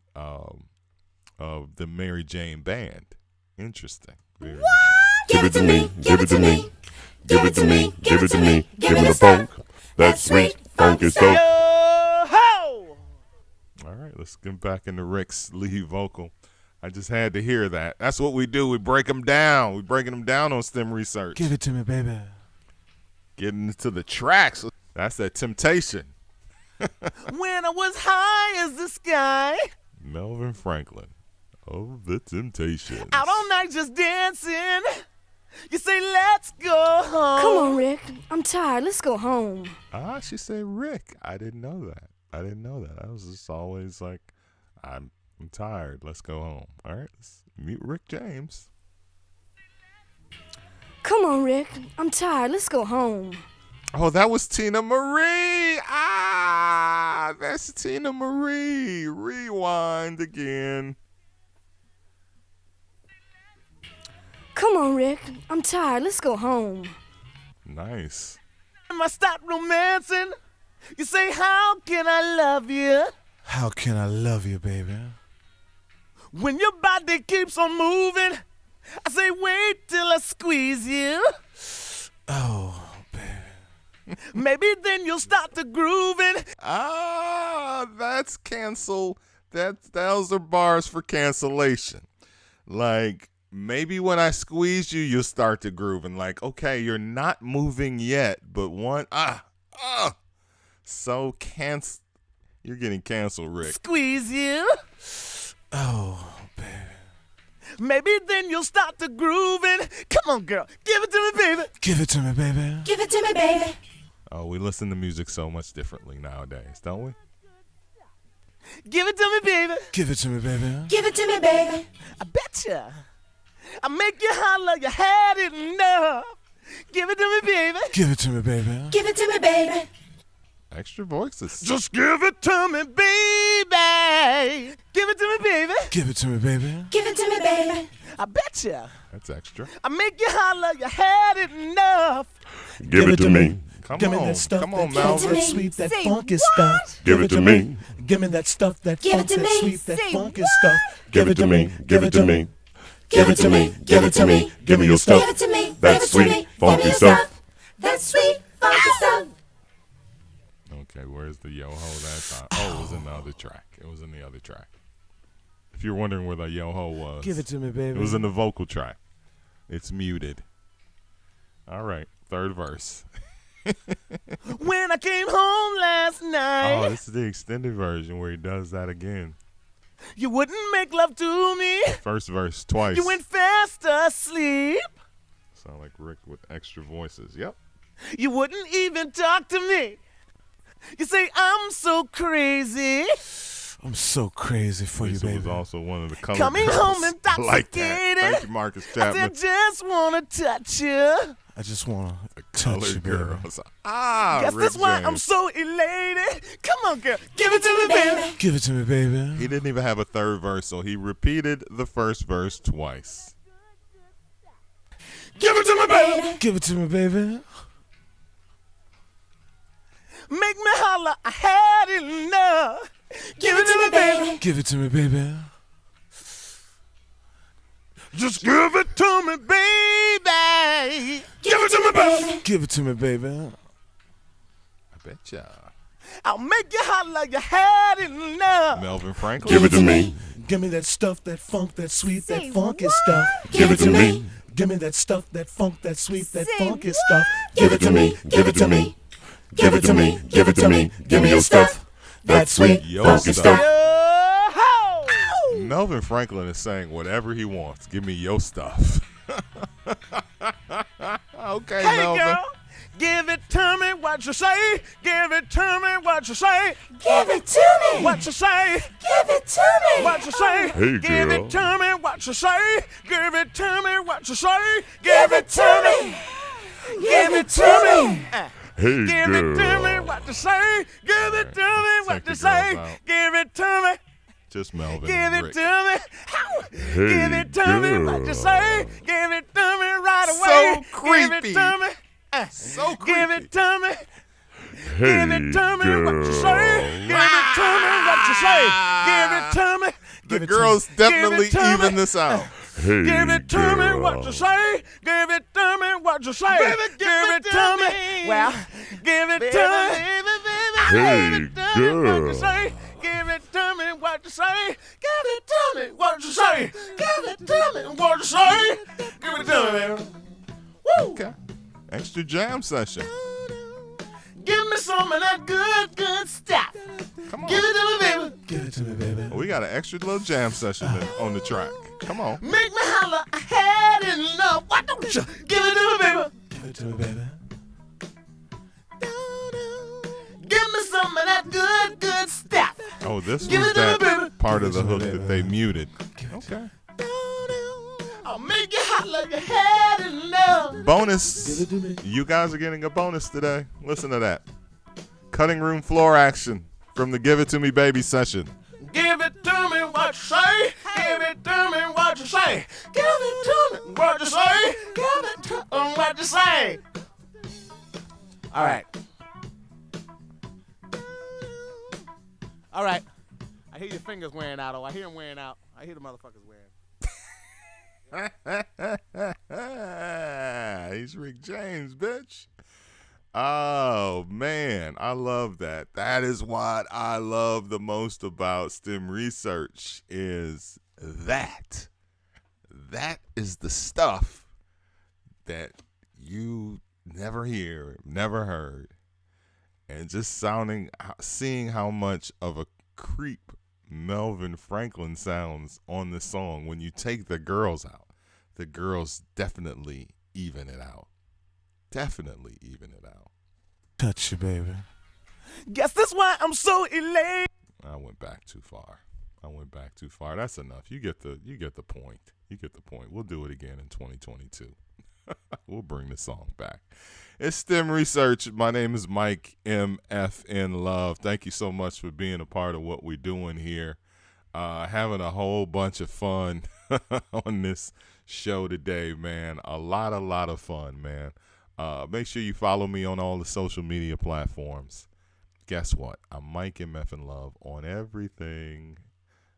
Mary Jane Band. Interesting. Very interesting. Give it to me. Give it to me. Give it to me. Give it to me. Give me the funk. That sweet, funky stuff. Yo-ho! All right, let's get back into Rick's lead vocal. I just had to hear that. That's what we do. We break them down. We're breaking them down on STEM research. Give it to me, baby. Getting into the tracks. That's that Temptation. When I was high as the sky, Melvin Franklin of the Temptations. out all night just dancing. You say, let's go home. Come on, Rick. I'm tired. Let's go home. She said Rick. I didn't know that. I was just always like, I'm tired. Let's go home. All right, let's meet Rick James. Come on, Rick. I'm tired. Let's go home. Oh, that was Tina Marie. That's Tina Marie. Rewind again. Come on, Rick. I'm tired. Let's go home. Nice. I start romancing, you say, how can I love you? How can I love you, baby? When your body keeps on moving, I say, wait till I squeeze you. Oh, baby. Maybe then you'll start to grooving. That's cancel. Those are bars for cancellation. Like, maybe when I squeeze you, you'll start to groove. And like, okay, you're not moving yet, but so you're getting canceled, Rick. Squeeze you. Oh, baby. Maybe then you'll start to grooving. Come on, girl, give it to me, baby. Give it to me, baby. Give it to me, baby. Oh, we listen to music so much differently nowadays, don't we? Give it to me, baby. Give it to me, baby. Give it to me, baby. I betcha. I make you holler, you had it enough. Give it to me, baby. Give it to me, baby. Give it to me, baby. Extra voices. Just give it to me, baby. Give it to me, baby. Give it to me, baby. Give it to me, baby. I betcha. That's extra. I make you holler, you had it enough. Give it to me. Come Give me on. that stuff, Come on, that funk, Melvin. that sweet, that Say funky what? stuff. Give it to me. Give me that stuff, that Give it funk, to that me. sweet, that Say funky what? stuff. Give it to me. Give it to me. Give it to me. Give it to me. Give me your stuff. Give it to me. That Give it to sweet, me. funky Give me your stuff. That sweet, funky stuff. Okay, where's the yo-ho that time? Oh, it was in the other track. It was in the other track. If you're wondering where the yo-ho was, Give it to me, baby. it was in the vocal track. It's muted. All right, third verse. When I came home last night, Oh, this is the extended version where he does that again. you wouldn't make love to me. First verse twice. You went fast asleep. Sound like Rick with extra voices. Yep. You wouldn't even talk to me. You say, I'm so crazy. I'm so crazy for you, Lisa was baby. also one of the colored Coming girls. home I like that. intoxicated. Thank you, Marcus I Chapman. said, just wanna touch you. I just want to touch you, Colored baby. girls. Guess Rick that's why I'm James. so elated. Come on, girl, give it to me, baby. Give it to me, baby. He didn't even have a third verse, so he repeated the first verse twice. Give it to me, baby. Give it to me, baby. Make me holler, I had enough. Give it to me, baby. Give it to me, baby. Just give it to me, baby. Give it to me, baby. Give it to me, baby. I betcha. I'll make you holler, you had enough. Melvin Franklin. Give it to me. Give me that stuff, that funk, that sweet, that Say funky what? stuff. Give it to me. Give me that stuff, that funk, that sweet, that Say funky what? stuff. Give it to me. Give it to me. Give it to me. Give it to me. Give me your stuff. That sweet, Your funky stuff. stuff. Yo-ho! Melvin Franklin is saying whatever he wants. Give me your stuff. Okay, Hey, Melvin. girl, give it to me, what you say. Give it to me, what you say. Give it to me. What you say. Give it to me. What you say. Hey, Give girl. it to me, what you say. Give it to me, what you say. Give it to me. Give it to me. Hey, Give it to me, girl. what you say. Give it to me, what Take the you say. girls out. Give it to me. Just Melvin Give and it Rick. to me. Hey, Give it to me, what you say. girl. Give it to me right So away. Give creepy. it to me. So creepy. Give it to me. Hey, Give it to me, what you say. Give it to me, what you say. Give it to me. The girls definitely to me. even this out. Hey, Give it to me, what you girl. say. Give it to me, what you say. Give it to me. Well, give it to me. Hey, Give it to me, what you girl. say. Give it to me, what you say. Give it to me, what you say. Give it to me, what you say. Give it to me. Woo! Okay. Extra jam session. Give me some of that good, good stuff. Come on. Give it to me, baby. Give it to me, baby. We got an extra little jam session on the track. Come on. Make me holler, I had enough. Why don't you give it to me, baby? Give it to me, baby. Give me some of that good, good stuff. Oh, this Give was it to me, that baby. part of Give the it to hook me, that they baby. muted. Give it to Okay. I'll make you holler, you had enough. Bonus. Give it to me. You guys are getting a bonus today. Listen to that. Cutting room floor action from the Give It To Me Baby session. Give it to me, what you say. Give it to me, what you say. Give it to me, what you say. Give it to me, what you say. All right. All right. I hear your fingers wearing out. Oh, I hear them wearing out. I hear the motherfuckers wearing. He's Rick James, bitch. Oh, man. I love that. That is what I love the most about STEM research is that. That is the stuff that you never hear, never heard. And just seeing how much of a creep Melvin Franklin sounds on this song. When you take the girls out, the girls definitely even it out. Definitely even it out. Touch you, baby. Guess that's why I'm so elated. I went back too far. That's enough. You get the point. You get the point. We'll do it again in 2022. We'll bring the song back. It's STEM Research. My name is Mike MFN Love. Thank you so much for being a part of what we're doing here. Having a whole bunch of fun on this show today, man. A lot of fun, man. Make sure you follow me on all the social media platforms. Guess what? I'm Mike MFN Love on everything.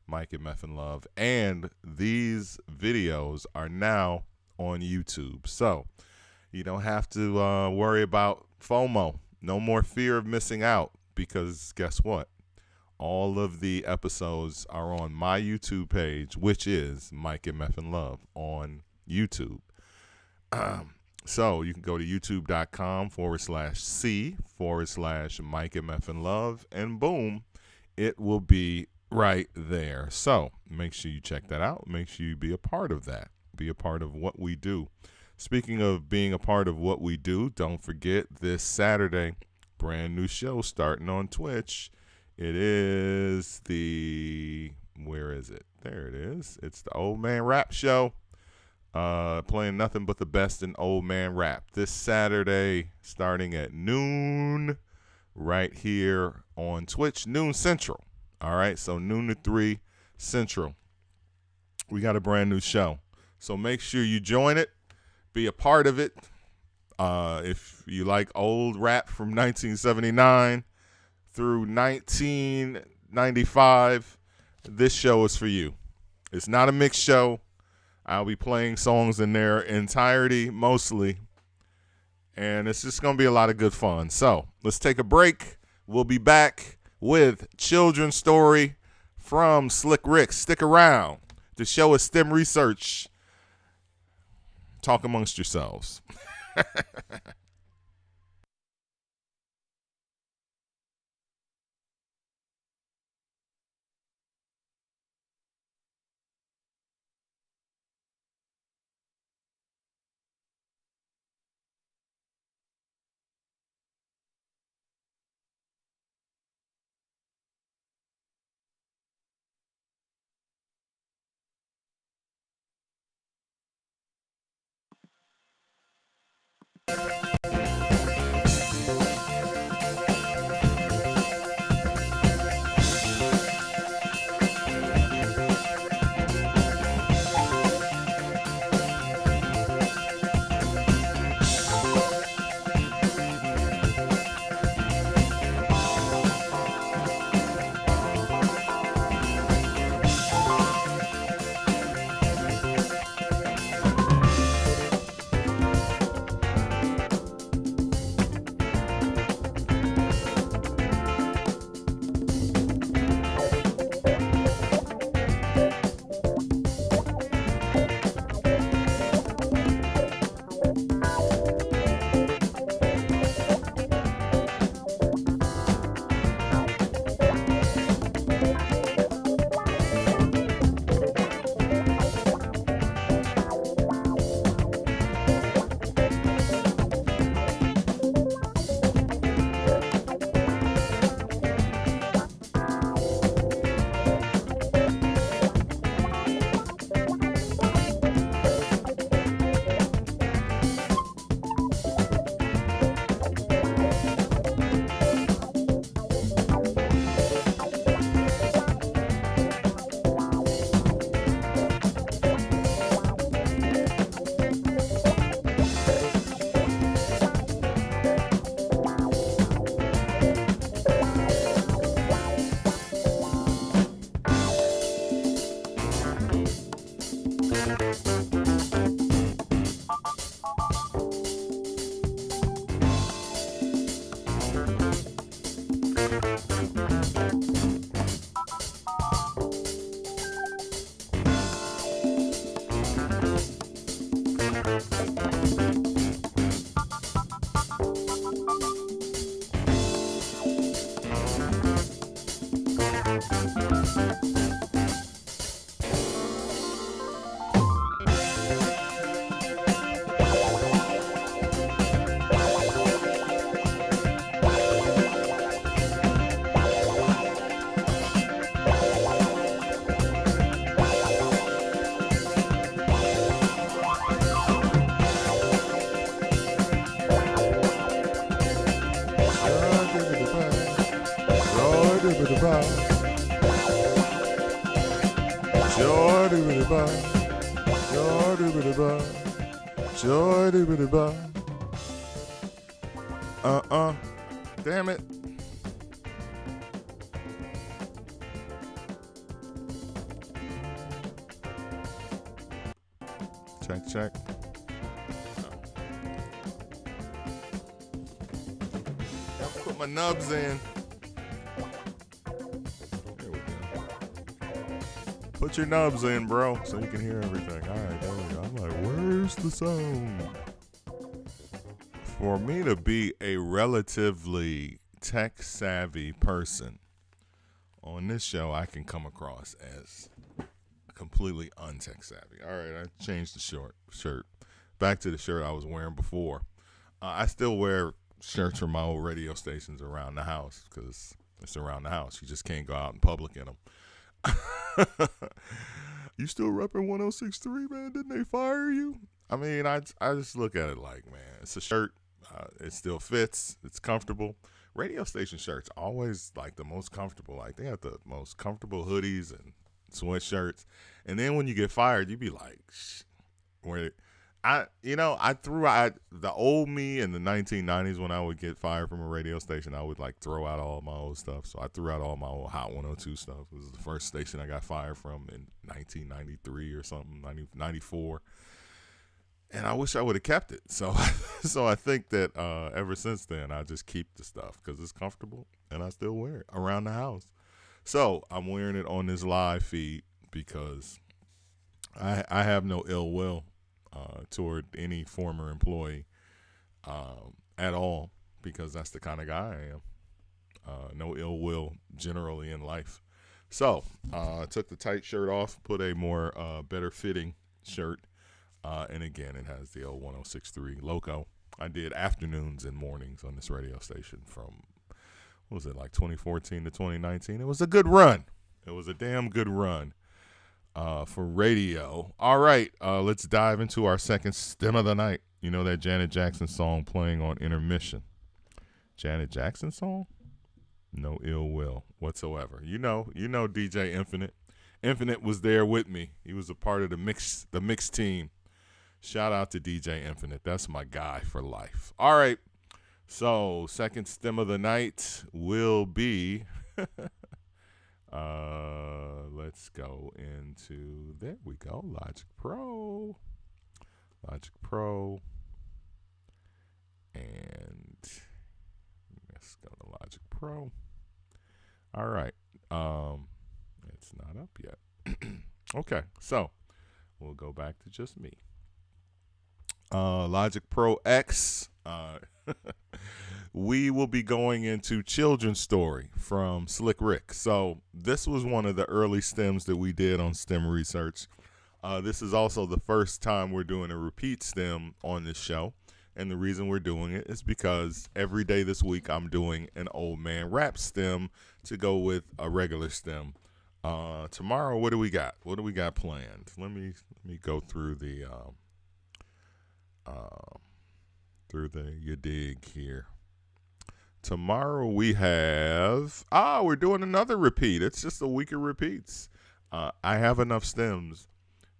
Mike MFN Love. And these videos are now on YouTube. So you don't have to worry about FOMO. No more fear of missing out, because guess what? All of the episodes are on my YouTube page, which is Mike MFN Love on YouTube. So you can go to youtube.com/C/Mike MFN Love, and boom, it will be right there. So make sure you check that out. Make sure you be a part of that. Be a part of what we do. Speaking of being a part of what we do, don't forget this Saturday, brand new show starting on Twitch. It is where is it? There it is. It's the Old Man Rap Show. Playing nothing but the best in old man rap. This Saturday, starting at noon, right here on Twitch, noon Central. All right, so noon to 3 Central. We got a brand new show. So make sure you join it. Be a part of it. If you like old rap from 1979 through 1995, this show is for you. It's not a mixed show. I'll be playing songs in their entirety, mostly. And it's just going to be a lot of good fun. So let's take a break. We'll be back with Children's Story from Slick Rick. Stick around. The show is STEM Research. Talk amongst yourselves. Damn it. Check. Gotta put my nubs in. There we go. Put your nubs in, bro, so you can hear everything. All right, there we go. I'm like, where's the sound? For me to be a relatively tech-savvy person on this show, I can come across as completely untech-savvy. All right, I changed the shirt. Back to the shirt I was wearing before. I still wear shirts from my old radio stations around the house because it's around the house. You just can't go out in public in them. You still repping 106.3, man? Didn't they fire you? I mean, I just look at it like, man, it's a shirt. It still fits. It's comfortable. Radio station shirts always like the most comfortable. Like they have the most comfortable hoodies and sweatshirts. And then when you get fired, you be like, where I threw out the old me in the 1990s when I would get fired from a radio station. I would like throw out all my old stuff. So I threw out all my old Hot 102 stuff. It was the first station I got fired from in 1993 or something, 94. And I wish I would have kept it. So I think that ever since then, I just keep the stuff because it's comfortable and I still wear it around the house. So I'm wearing it on this live feed because I have no ill will toward any former employee at all because that's the kind of guy I am. No ill will generally in life. So I took the tight shirt off, put a more better fitting shirt. And again, it has the old 106.3 logo. I did afternoons and mornings on this radio station from, what was it, like 2014 to 2019? It was a good run. It was a damn good run for radio. All right, let's dive into our second STEM of the night. You know that Janet Jackson song playing on intermission. Janet Jackson song? No ill will whatsoever. You know DJ Infinite. Infinite was there with me. He was a part of the mix team. Shout out to DJ Infinite. That's my guy for life. All right. So, second STEM of the night will be, let's go into, there we go, Logic Pro. And let's go to Logic Pro. All right. It's not up yet. Okay. So, we'll go back to just me. Logic Pro X, we will be going into Children's Story from Slick Rick. So this was one of the early stems that we did on STEM research. This is also the first time we're doing a repeat stem on this show. And the reason we're doing it is because every day this week I'm doing an old man rap stem to go with a regular stem. Tomorrow, what do we got? What do we got planned? Let me go through the you dig here. Tomorrow we have we're doing another repeat. It's just a week of repeats. I have enough stems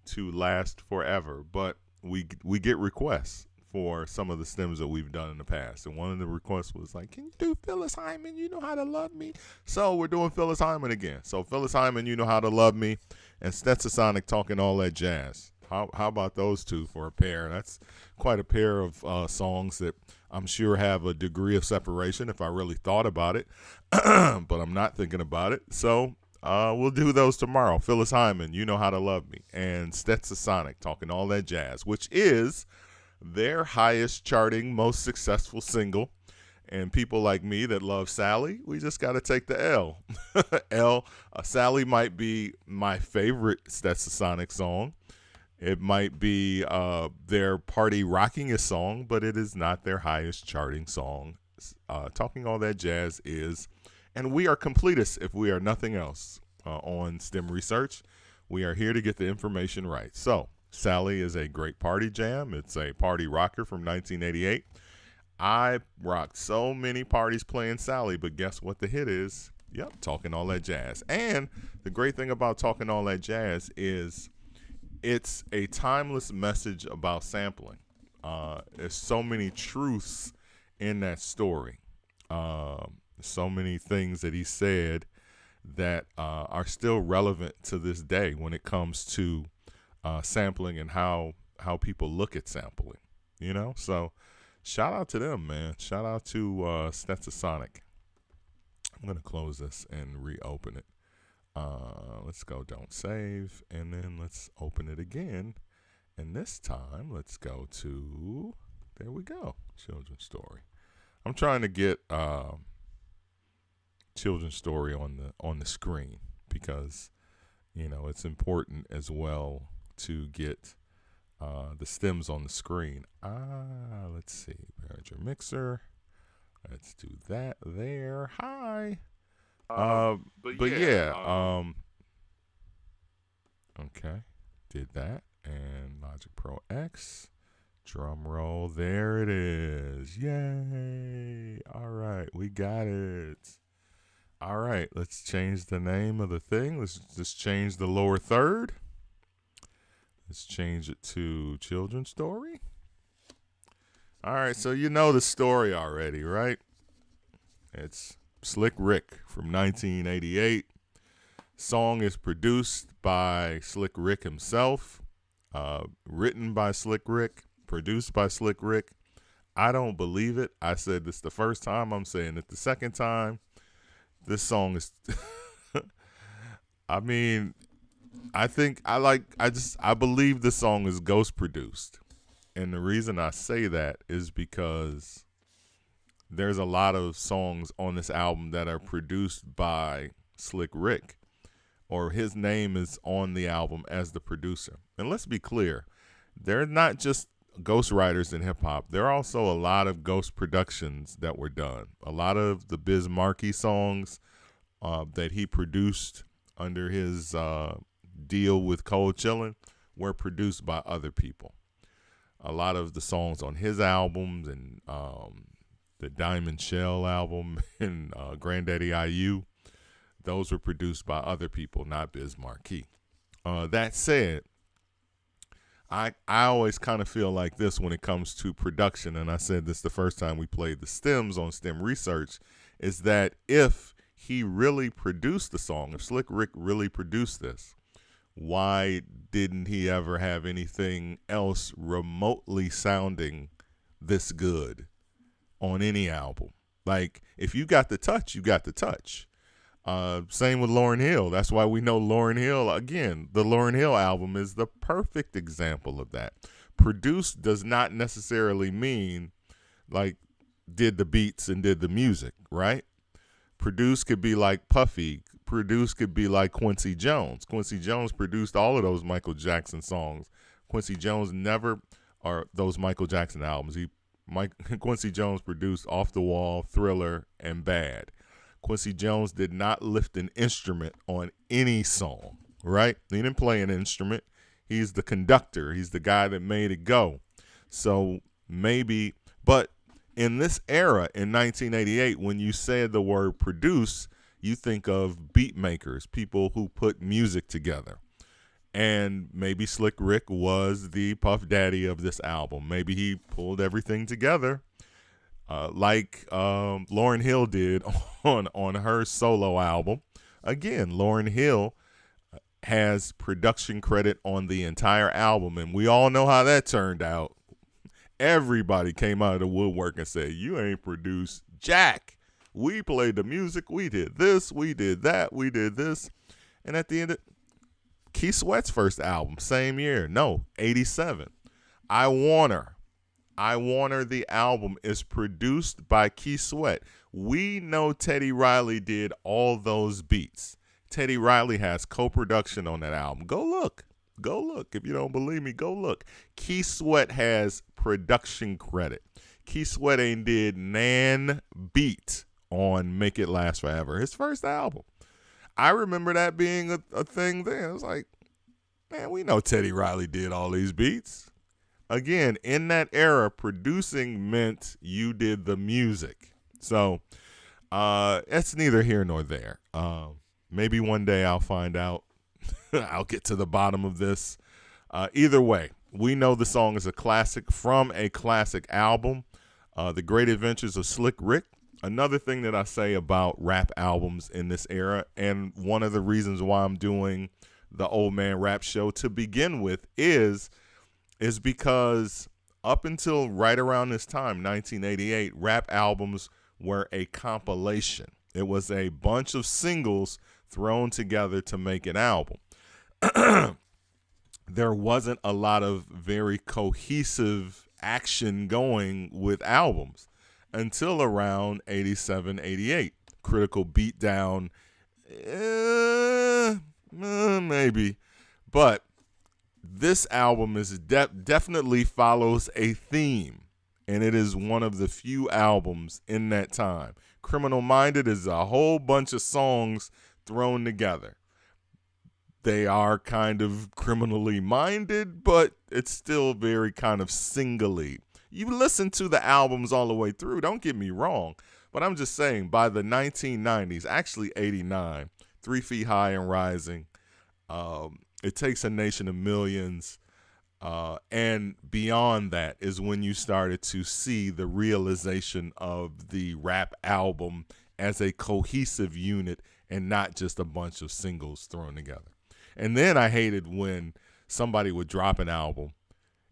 to last forever, but we get requests for some of the stems that we've done in the past. And one of the requests was like, can you do Phyllis Hyman, You Know How to Love Me? So we're doing Phyllis Hyman again. So Phyllis Hyman, You Know How to Love Me, and Stetsasonic Talking All That Jazz. How about those two for a pair? That's quite a pair of songs that I'm sure have a degree of separation if I really thought about it, but I'm not thinking about it. So we'll do those tomorrow. Phyllis Hyman, You Know How to Love Me, and Stetsasonic Talking All That Jazz, which is their highest charting, most successful single. And people like me that love Sally, we just got to take the L. Sally might be my favorite Stetsasonic song. It might be their party rockingest song, but it is not their highest charting song. Talking All That Jazz is, and we are completists if we are nothing else on STEM research. We are here to get the information right. So, Sally is a great party jam. It's a party rocker from 1988. I rocked so many parties playing Sally, but guess what the hit is? Yep, Talking All That Jazz. And the great thing about Talking All That Jazz is it's a timeless message about sampling. There's so many truths in that story. So many things that he said that are still relevant to this day when it comes to sampling and how people look at sampling, you know? So shout out to them, man. Shout out to Stetsasonic. I'm going to close this and reopen it. Let's go Don't Save, and then let's open it again. And this time, let's go to, there we go, Children's Story. I'm trying to get Children's Story on the screen because, you know, it's important as well to get the stems on the screen. Let's see. Manager Mixer. Let's do that there. Hi. But yeah. Okay. Did that. And Logic Pro X. Drum roll. There it is. Yay. All right. We got it. All right. Let's change the name of the thing. Let's just change the lower third. Let's change it to Children's Story. All right, so you know the story already, right? It's Slick Rick from 1988. Song is produced by Slick Rick himself, written by Slick Rick, produced by Slick Rick. I don't believe it. I said this the first time. I'm saying it the second time. This song is, I mean, I believe the song is ghost produced. And the reason I say that is because there's a lot of songs on this album that are produced by Slick Rick, or his name is on the album as the producer. And let's be clear, they're not just ghost writers in hip hop. There are also a lot of ghost productions that were done. A lot of the Biz Markie songs that he produced under his deal with Cold Chillin' were produced by other people. A lot of the songs on his albums and the Diamond Shell album and Granddaddy IU, those were produced by other people, not Biz Markie. That said, I always kind of feel like this when it comes to production, and I said this the first time we played the stems on STEM research, is that if he really produced the song, if Slick Rick really produced this, why didn't he ever have anything else remotely sounding this good on any album? Like, if you got the touch, you got the touch. Same with Lauryn Hill. That's why we know Lauryn Hill, again, the Lauryn Hill album is the perfect example of that. Produced does not necessarily mean, like, did the beats and did the music, right? Produced could be like Puffy. Produced could be like Quincy Jones. Quincy Jones produced all of those Michael Jackson songs. Quincy Jones never, or those Michael Jackson albums. Quincy Jones produced Off the Wall, Thriller, and Bad. Quincy Jones did not lift an instrument on any song, right? He didn't play an instrument. He's the conductor. He's the guy that made it go. So maybe, but in this era in 1988, when you said the word produce, you think of beat makers, people who put music together. And maybe Slick Rick was the Puff Daddy of this album. Maybe he pulled everything together like Lauryn Hill did on her solo album. Again, Lauryn Hill has production credit on the entire album, and we all know how that turned out. Everybody came out of the woodwork and said, you ain't produced jack. We played the music. We did this. We did that. We did this. And at the end of Keith Sweat's first album, same year. No, 87. I Want Her. I Want Her, the album, is produced by Keith Sweat. We know Teddy Riley did all those beats. Teddy Riley has co-production on that album. Go look. Go look. If you don't believe me, go look. Keith Sweat has production credit. Keith Sweat ain't did nan beat on Make It Last Forever, his first album. I remember that being a thing then. I was like, man, we know Teddy Riley did all these beats. Again, in that era, producing meant you did the music. So it's neither here nor there. Maybe one day I'll find out. I'll get to the bottom of this. Either way, we know the song is a classic from a classic album, The Great Adventures of Slick Rick. Another thing that I say about rap albums in this era, and one of the reasons why I'm doing the Old Man Rap Show to begin with is because up until right around this time, 1988, rap albums were a compilation. It was a bunch of singles thrown together to make an album. There wasn't a lot of very cohesive action going with albums until around 87, 88. Critical Beatdown, maybe. But this album is definitely follows a theme, and it is one of the few albums in that time. Criminal Minded is a whole bunch of songs thrown together. They are kind of criminally minded, but it's still very kind of singly. You listen to the albums all the way through, don't get me wrong, but I'm just saying by the 1990s, actually 89, 3 Feet High and Rising, It Takes a Nation of Millions, and beyond that is when you started to see the realization of the rap album as a cohesive unit and not just a bunch of singles thrown together. And then I hated when somebody would drop an album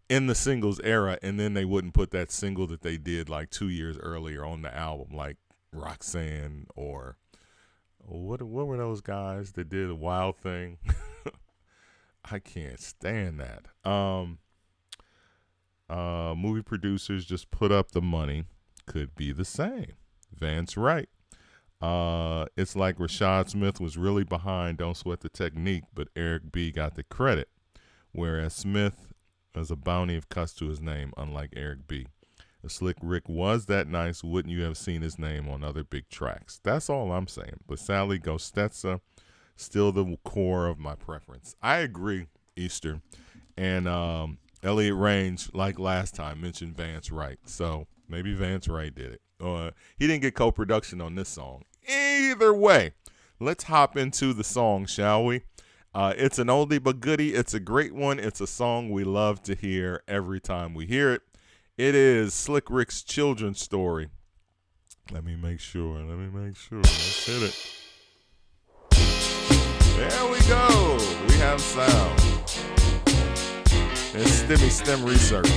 in the singles era and then they wouldn't put that single that they did like 2 years earlier on the album, like Roxanne or what were those guys that did a Wild Thing? I can't stand that. Movie producers just put up the money. Could be the same. Vance Wright. It's like Rashad Smith was really behind Don't Sweat the Technique, but Eric B. got the credit, whereas Smith has a bounty of cuss to his name, unlike Eric B. If Slick Rick was that nice, wouldn't you have seen his name on other big tracks? That's all I'm saying. But Sally Gostetza, still the core of my preference. I agree, Easter. And Elliot Range, like last time, mentioned Vance Wright. So maybe Vance Wright did it. He didn't get co-production on this song. Either way, let's hop into the song, shall we? It's an oldie but goodie. It's a great one. It's a song we love to hear every time we hear it. It is Slick Rick's Children's Story. Let me make sure. Let's hit it. There we go. We have sound. It's S.T.E.M research.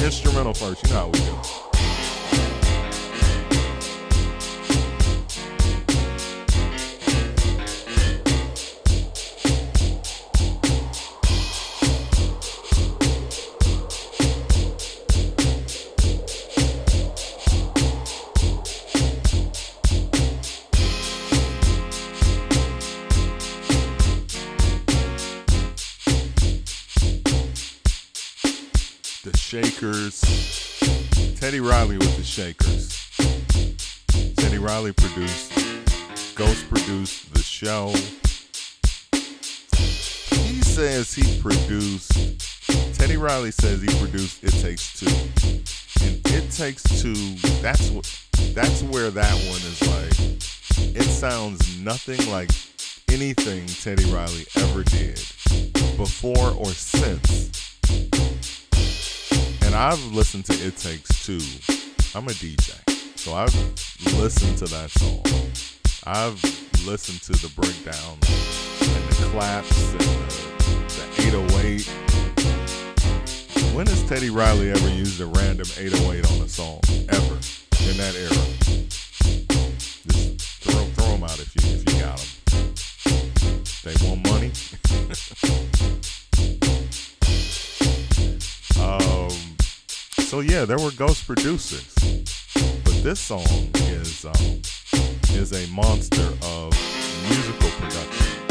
Instrumental first. You know how we do. Shakers. Teddy Riley with the Shakers. Teddy Riley Ghost produced the show. Teddy Riley says he produced It Takes Two. And It Takes Two, that's where that one is like, it sounds nothing like anything Teddy Riley ever did before or since. And I've listened to It Takes Two. I'm a DJ, so I've listened to that song. I've listened to the breakdown and the claps and the 808. When has Teddy Riley ever used a random 808 on a song? Ever in that era? Just throw them out if you got them. They want money. So yeah, there were ghost producers, but this song is a monster of musical production.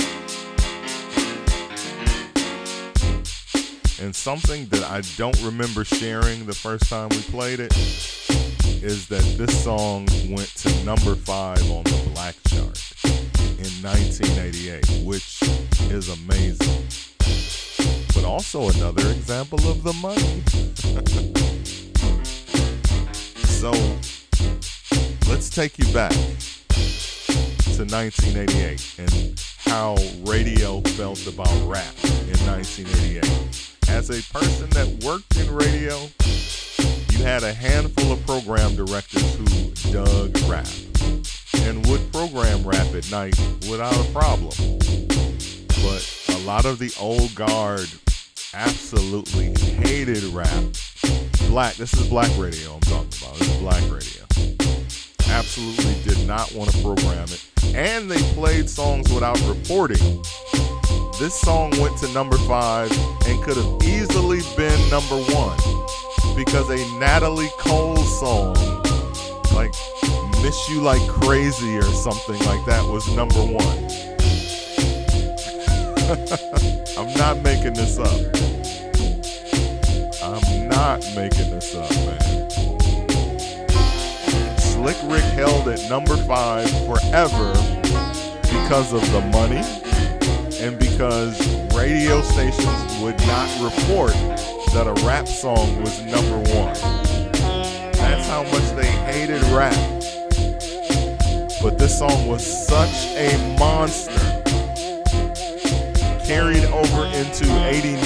And something that I don't remember sharing the first time we played it is that this song went to number 5 on the Black chart in 1988, which is amazing. But also another example of the money. So let's take you back to 1988 and how radio felt about rap in 1988. As a person that worked in radio, you had a handful of program directors who dug rap and would program rap at night without a problem. But a lot of the old guard absolutely hated rap. This is black radio I'm talking about. This is black radio. Absolutely did not want to program it. And they played songs without reporting. This song went to number 5 and could have easily been number 1 because a Natalie Cole song like Miss You Like Crazy or something like that was number 1. I'm not making this up. I'm not making this up, man. Slick Rick held at number 5 forever because of the money and because radio stations would not report that a rap song was number 1. That's how much they hated rap. But this song was such a monster. Carried over into 89.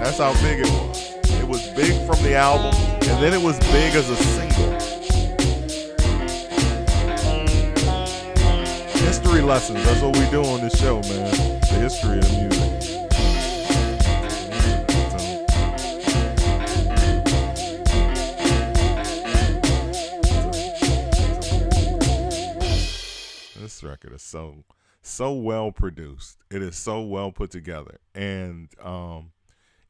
That's how big it was. It was big from the album, and then it was big as a single. History lessons. That's what we do on this show, man. The history of the music. This record is so well produced. It is so well put together, and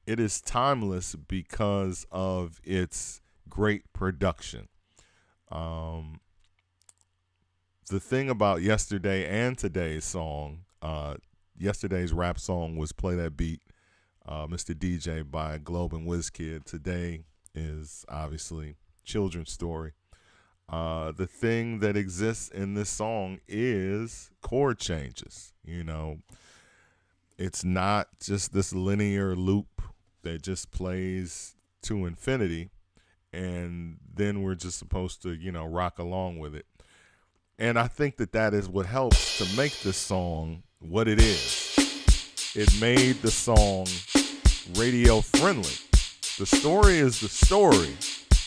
it is timeless because of its great production. The thing about yesterday and today's song, yesterday's rap song was Play That Beat, Mr. DJ by Globe and WizKid. Today is obviously Children's Story. The thing that exists in this song is chord changes. You know, it's not just this linear loop that just plays to infinity and then we're just supposed to, rock along with it. And I think that is what helps to make this song what it is. It made the song radio friendly. The story is the story,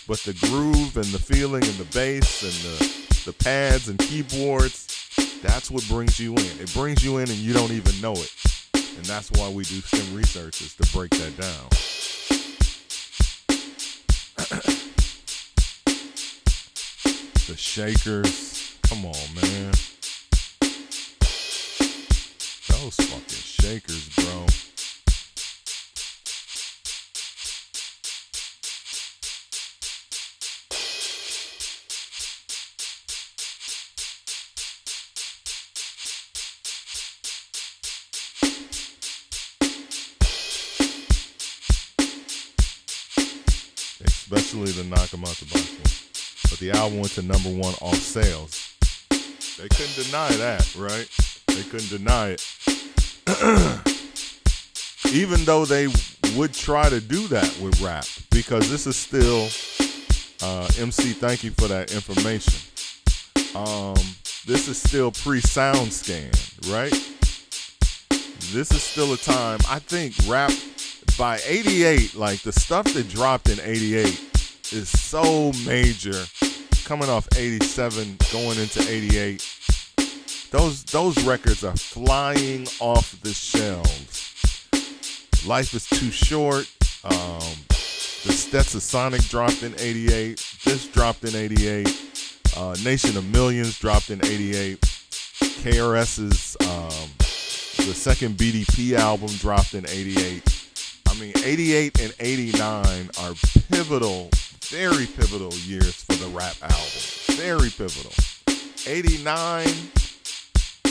but the groove and the feeling and the bass and the pads and keyboards, that's what brings you in. It brings you in and you don't even know it. And that's why we do STEM research, is to break that down. The Shakers. Come on, man. Those fucking Shakers, bro. Especially the Knock 'Em Out the Box one. But the album went to number 1 off sales. They couldn't deny that, right? They couldn't deny it. Even though they would try to do that with rap, because this is still, MC, thank you for that information. This is still pre-SoundScan, right? This is still a time, I think rap, by 88, like the stuff that dropped in 88 is so major. Coming off 87, going into 88, those records are flying off the shelves. Life is Too Short. The Stetsasonic dropped in 88. This dropped in 88. Nation of Millions dropped in 88. KRS's the second BDP album dropped in 88. I mean, 88 and 89 are pivotal very pivotal years for the rap album. Very pivotal. 89,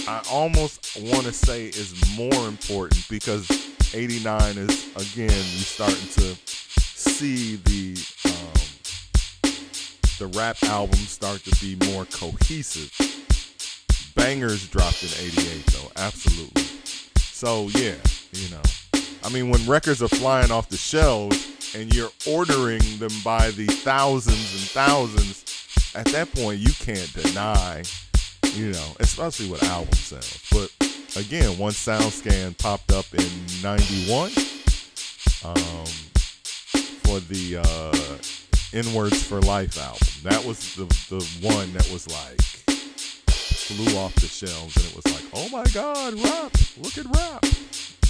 I almost want to say is more important because 89 is, again, you starting to see the rap albums start to be more cohesive. Bangers dropped in 88 though, absolutely. So yeah, I mean, when records are flying off the shelves and you're ordering them by the thousands and thousands, at that point you can't deny, especially with album sales. But again, once SoundScan popped up in 91 for the N-Words for Life album, that was the one that was like flew off the shelves, and it was like, oh my God, rap! Look at rap!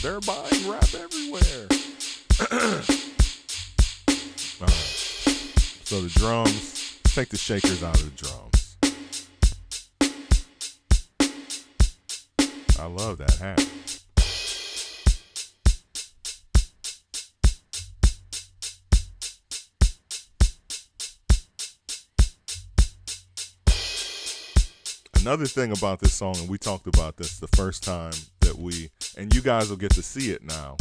They're buying rap everywhere. All right. So the drums, take the shakers out of the drums. I love that hat. Another thing about this song, and we talked about this the first time that and you guys will get to see it now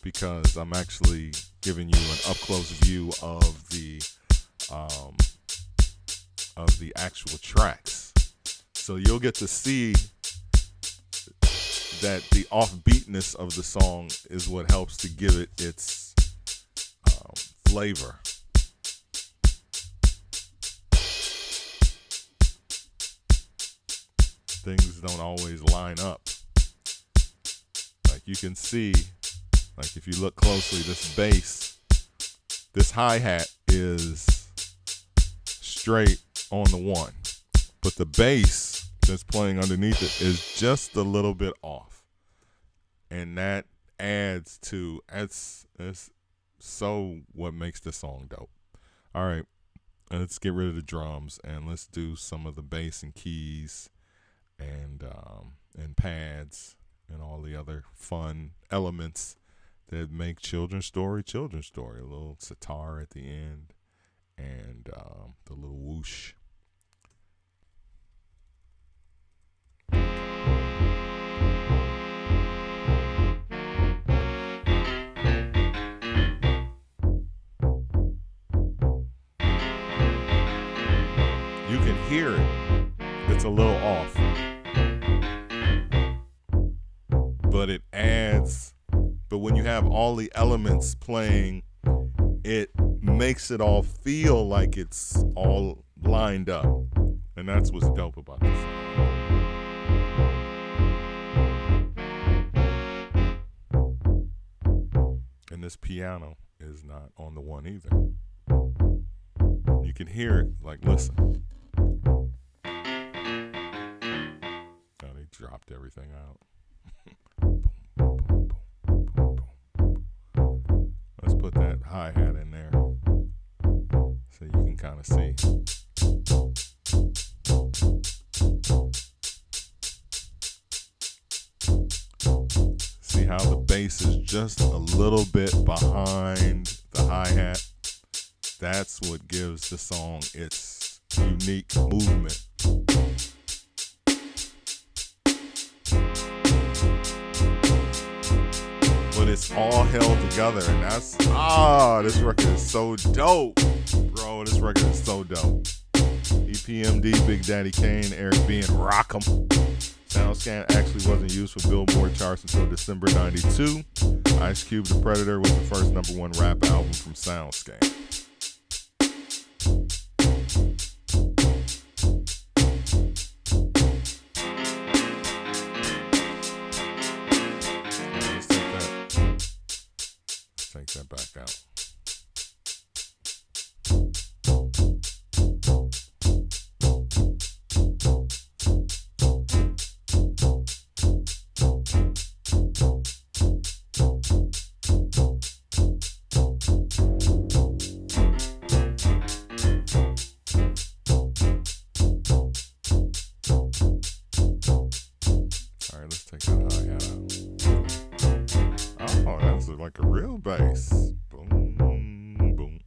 because I'm actually giving you an up-close view of the actual tracks. So you'll get to see that the offbeatness of the song is what helps to give it its flavor. Things don't always line up. Like you can see, like if you look closely, this bass, this hi-hat is straight on the one, but the bass that's playing underneath it is just a little bit off, and that adds to it's so what makes the song dope. All right, let's get rid of the drums and let's do some of the bass and keys and pads and all the other fun elements that make Children's Story. A little sitar at the end and the little whoosh. You can hear it. It's a little off. But it adds, but when you have all the elements playing, it makes it all feel like it's all lined up. And that's what's dope about this song. And this piano is not on the one either. You can hear it, like, listen. Oh, they dropped everything out. Let's put that hi-hat in there so you can kind of see. See how the bass is just a little bit behind the hi-hat? That's what gives the song its unique movement. But it's all held together, and that's this record is so dope, bro. This record is so dope. EPMD, Big Daddy Kane, Eric B, and Rock'em. SoundScan actually wasn't used for Billboard charts until December '92. Ice Cube, The Predator was the first #1 rap album from SoundScan. Take that back out. All right, let's take that hi-hat out. Oh, that's like a real bass. Boom, boom.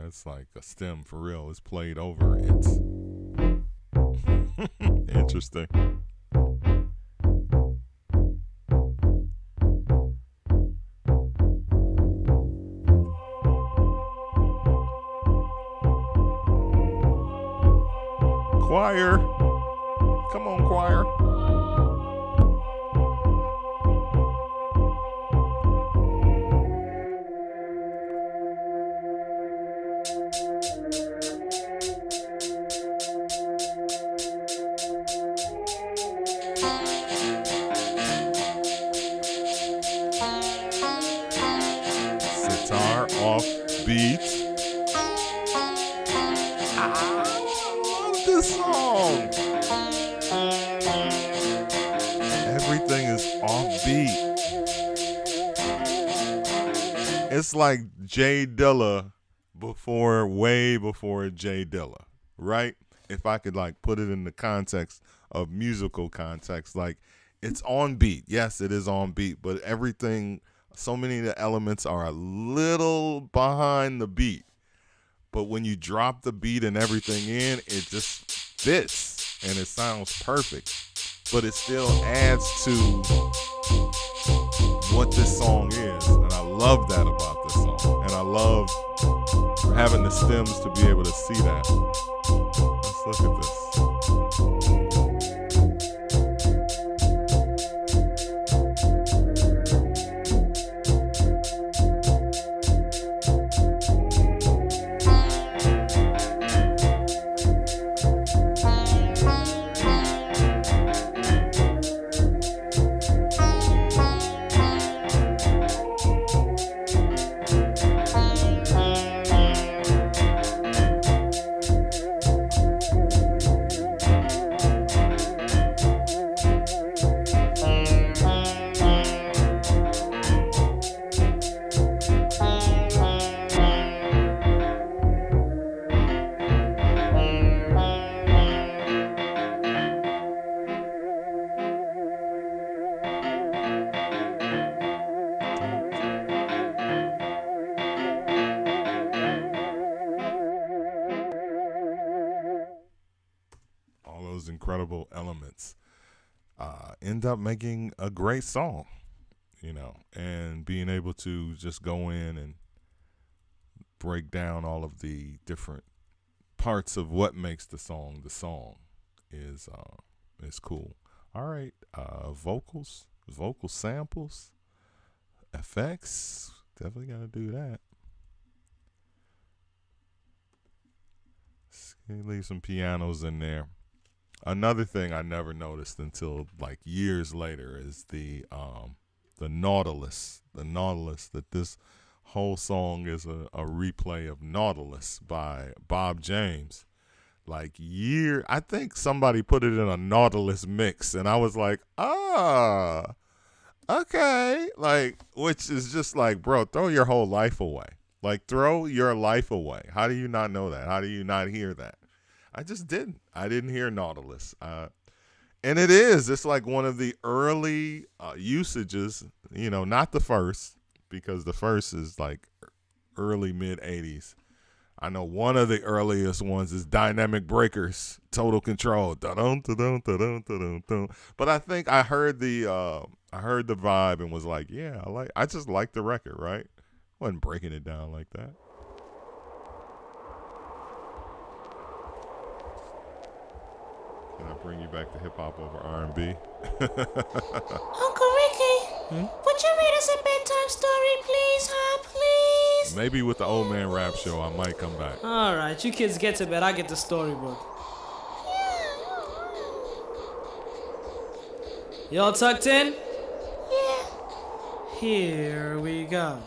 it's like a stem for real. It's played over. It's interesting. Choir. Come on, choir. Sitar off beat. I love this song. Everything is off beat. It's like Jay Dilla way before Jay Dilla, right? If I could like put it in the context of musical context, like it's on beat. Yes, it is on beat, but everything, so many of the elements are a little behind the beat. But when you drop the beat and everything in, it just fits and it sounds perfect. But it still adds to what this song is. And I love that about this song. And I love having the stems to be able to see that. Let's look at this. Incredible elements end up making a great song, and being able to just go in and break down all of the different parts of what makes the song is cool. All right, vocal samples, effects, definitely gotta do that. Leave some pianos in there. Another thing I never noticed until like years later is the Nautilus. The Nautilus, that this whole song is a replay of Nautilus by Bob James. I think somebody put it in a Nautilus mix, and I was like, okay. Which is just like, bro, throw your whole life away. Throw your life away. How do you not know that? How do you not hear that? I just didn't. I didn't hear Nautilus. And it's like one of the early usages, not the first, because the first is like early mid-'80s. I know one of the earliest ones is Dynamic Breakers, Total Control. Dun-dun, dun-dun, dun-dun, dun-dun, dun. But I think I heard the vibe and was like, yeah, I just like the record, right? Wasn't breaking it down like that. Can I bring you back to hip-hop over R&B? Uncle Ricky, would you read us a bedtime story, please, please? Maybe with the Old Man Rap Show, I might come back. All right, you kids get to bed. I get the storybook. Y'all tucked in? Yeah. Here we go.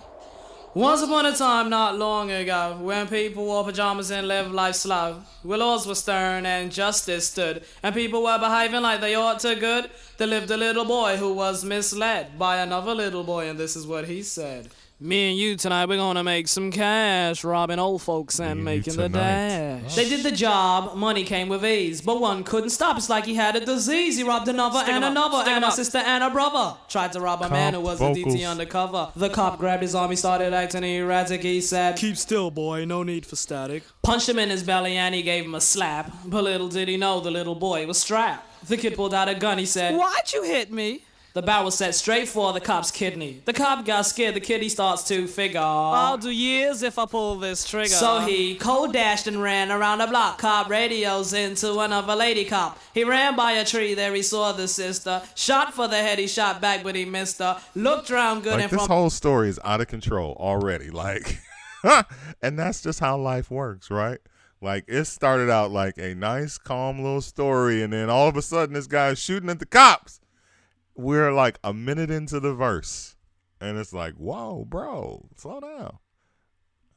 Once upon a time, not long ago, when people wore pajamas and lived life slow, where laws were stern and justice stood, and people were behaving like they ought to good, there lived a little boy who was misled by another little boy, and this is what he said. Me and you tonight, we're gonna make some cash, robbing old folks and Me and you making the tonight. dash. They did the job, money came with ease, but one couldn't stop. It's like he had a disease. He robbed another and another, and a sister and a brother. Tried to rob a man who was a DT vocals. undercover. The cop grabbed his arm, he started acting erratic. He said, Keep still, boy, no need for static. punched him in his belly and he gave him a slap. But little did he know the little boy was strapped. The kid pulled out a gun, he said, Why'd you hit me? the bat was set straight for the cop's kidney. The cop got scared, the kid he starts to figure, I'll do years if I pull this trigger. so he cold dashed and ran around the block. Cop radios into another lady cop. He ran by a tree, there he saw the sister. Shot for the head, he shot back, but he missed her. Looked around good Like, and this from whole story is out of control already. Like, and that's just how life works, right? Like, it started out like a nice, calm little story, and then all of a sudden, this guy's shooting at the cops. We're like a minute into the verse, and it's like, whoa, bro, slow down.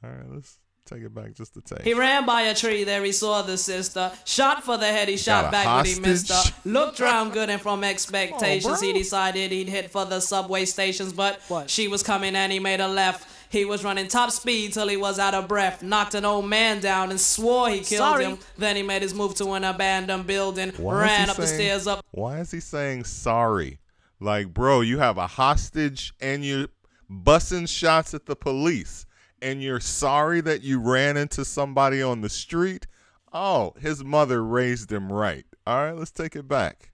All right, let's take it back just a take. He ran by a tree, there he saw the sister. Shot for the head, he Got shot a back, but he missed her. hostage? Looked around good and from expectations, bro. he decided he'd hit for the subway stations, but What? she was coming and he made a left. He was running top speed till he was out of breath. Knocked an old man down and swore he killed Sorry. him. Then he made his move to an abandoned building. Why is Ran he up the saying- stairs up. Why is he saying sorry? Like, bro, you have a hostage and you're bussing shots at the police, and you're sorry that you ran into somebody on the street? Oh, his mother raised him right. All right, let's take it back.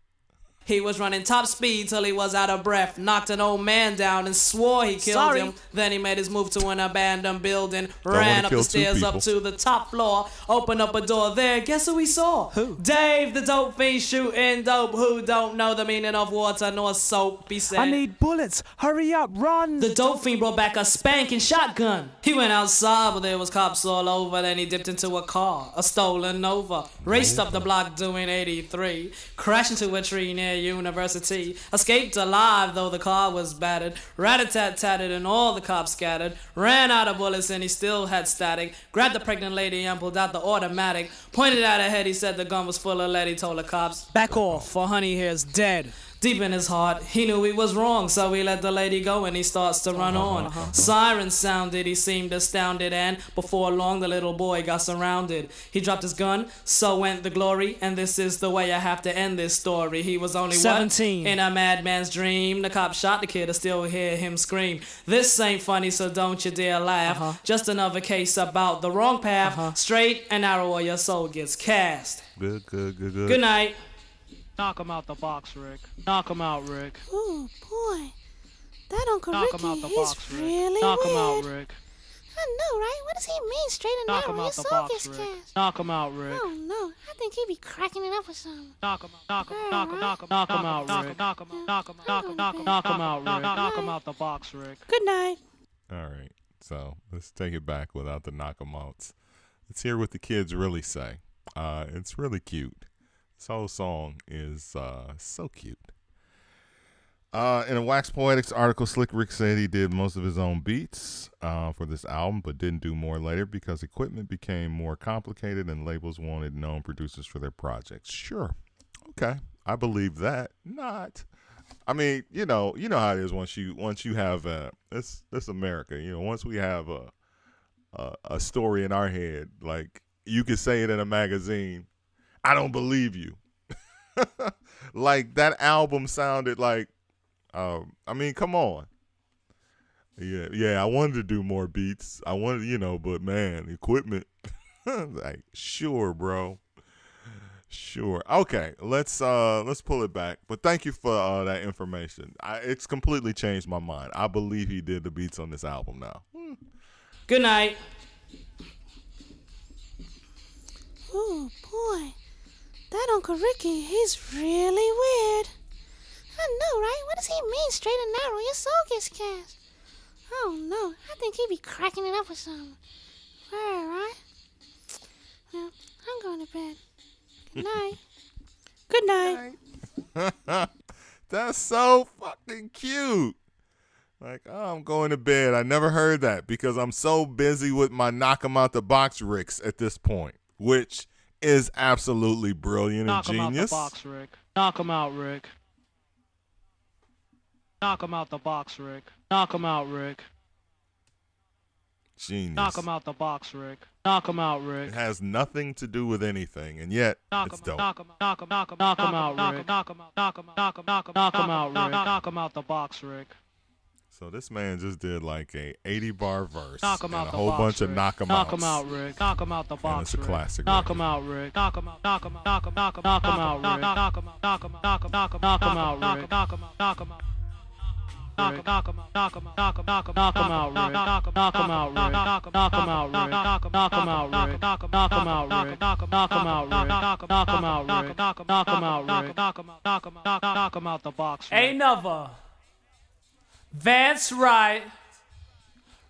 He was running top speed till he was out of breath. Knocked an old man down and swore he killed Sorry. him. Then he made his move to an abandoned building. wanna Ran up kill the two stairs up people. to the top floor. Opened up a door there. Guess who he saw? Who? Dave, the dope fiend shooting dope. Who don't know the meaning of water nor soap? He said. I need bullets. Hurry up, run. The dope fiend brought back a spanking shotgun. He went outside, but there was cops all over. Then he dipped into a car, a stolen Nova. Raced up the block doing 83. Crashed into a tree near University. Escaped alive, though the car was battered. Rat-a-tat-tatted and all the cops scattered. Ran out of bullets and he still had static. Grabbed the pregnant lady and pulled out the automatic. Pointed at her head, he said the gun was full of lead. He told the cops, Back off, for honey here's dead. deep in his heart, he knew he was wrong, so he let the lady go and he starts to run on. Sirens sounded, he seemed astounded, and before long the little boy got surrounded. He dropped his gun, so went the glory, and this is the way I have to end this story. He was only 17. What? In a madman's dream. The cop shot the kid, I still hear him scream. This ain't funny, so don't you dare laugh. Just another case about the wrong path. Straight and narrow or your soul gets cast. Good. Good night. Knock him out the box, Rick. Knock him out, Rick. Oh boy, that Uncle Knock Ricky, him out the he's box, Rick. really Knock weird. him out, Rick. I know, right? What does he mean, straight and Knock narrow? him Your out the soul box, gets Rick. cast. Knock him out, Rick. Oh no, I think he be cracking it up with something. Knock him out, Rick. Knock him out, Rick. Knock him out, Rick. Knock him out the box, Rick. Good night. All right, so let's take it back without the knock 'em outs. Let's hear what the kids really say. It's really cute. This whole song is so cute. In a Wax Poetics article, Slick Rick said he did most of his own beats for this album, but didn't do more later because equipment became more complicated and labels wanted known producers for their projects. Sure, okay, I believe that. Not, I mean, you know how it is once you have this America. You know, once we have a story in our head, like you could say it in a magazine. I don't believe you. Like that album sounded like. I mean, come on. Yeah. I wanted to do more beats. I wanted, but man, equipment. Like, sure, bro. Sure. Okay, let's pull it back. But thank you for that information. It's completely changed my mind. I believe he did the beats on this album now. Good night. Oh boy, that Uncle Ricky, he's really weird. I know, right? What does he mean, straight and narrow? Your soul gets cast. Oh no, I think he be cracking it up with something. Right? Well, I'm going to bed. Good night. Good night. That's so fucking cute. Like, oh, I'm going to bed. I never heard that because I'm so busy with my knock 'em out the box Ricks at this point, which is absolutely brilliant Knock and him out the genius. box, Rick. Knock him out, Rick. Knock him out the box, Rick. Knock him out, Rick. Genius. Knock him out the box, Rick. Knock him out, Rick. It has nothing to do with anything, and yet it's dope. Knock him out, Rick. Knock him out, Rick. Knock him out, Rick. Knock him out the box, Rick. So this man just did like a 80-bar verse Knock him and out a the whole box, bunch of Rick. knock 'em Knock outs. him out, Rick. Knock him out the box, And it's a Rick. classic. Knock record. him out, Rick. Knock him out, Rick. Knock him out, Rick. Knock him out, Rick. Knock him out, Rick. Knock him out, knock him out, Rick. Knock him out, knock him out. Knock him out, Rick. Knock him out, Rick. Knock him out, Rick. Knock him out, Rick. Knock him out, Rick. Knock him out, Rick. Knock him out, Rick. Knock him out, Rick. Knock him out, Rick. Knock him out the box, Rick. Another. Vance Wright,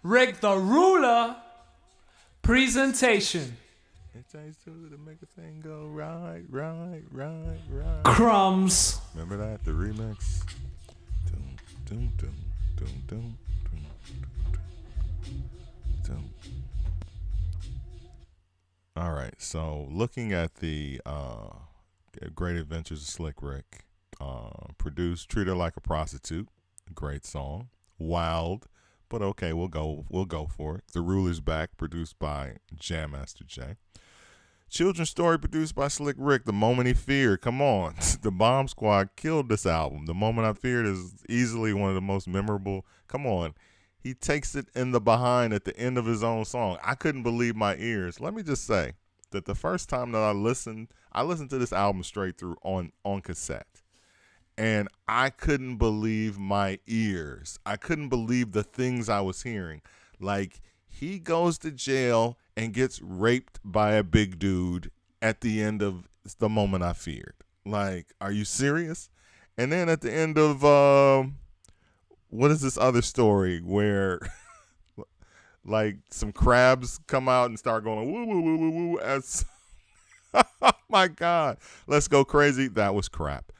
Rick the Ruler, presentation. It takes two to make a thing go right, right, right, right. Crumbs. Remember that? The remix? Dum, dum, dum, dum, dum, dum, dum. All right, so looking at the Great Adventures of Slick Rick, produced Treat Her Like a Prostitute, great song. Wild, but okay, we'll go for it. The Ruler's Back, produced by Jam Master Jay. Children's Story, produced by Slick Rick. The Moment He Feared, come on. The Bomb Squad killed this album. The Moment I Feared is easily one of the most memorable. Come on. He takes it in the behind at the end of his own song. I couldn't believe my ears. Let me just say that the first time that I listened to this album straight through on cassette. And I couldn't believe my ears. I couldn't believe the things I was hearing. Like, he goes to jail and gets raped by a big dude at the end of The Moment I Feared. Like, are you serious? And then at the end of, what is this other story where, like, some crabs come out and start going, woo, woo, woo, woo, woo, as, oh my God, let's go crazy. That was crap.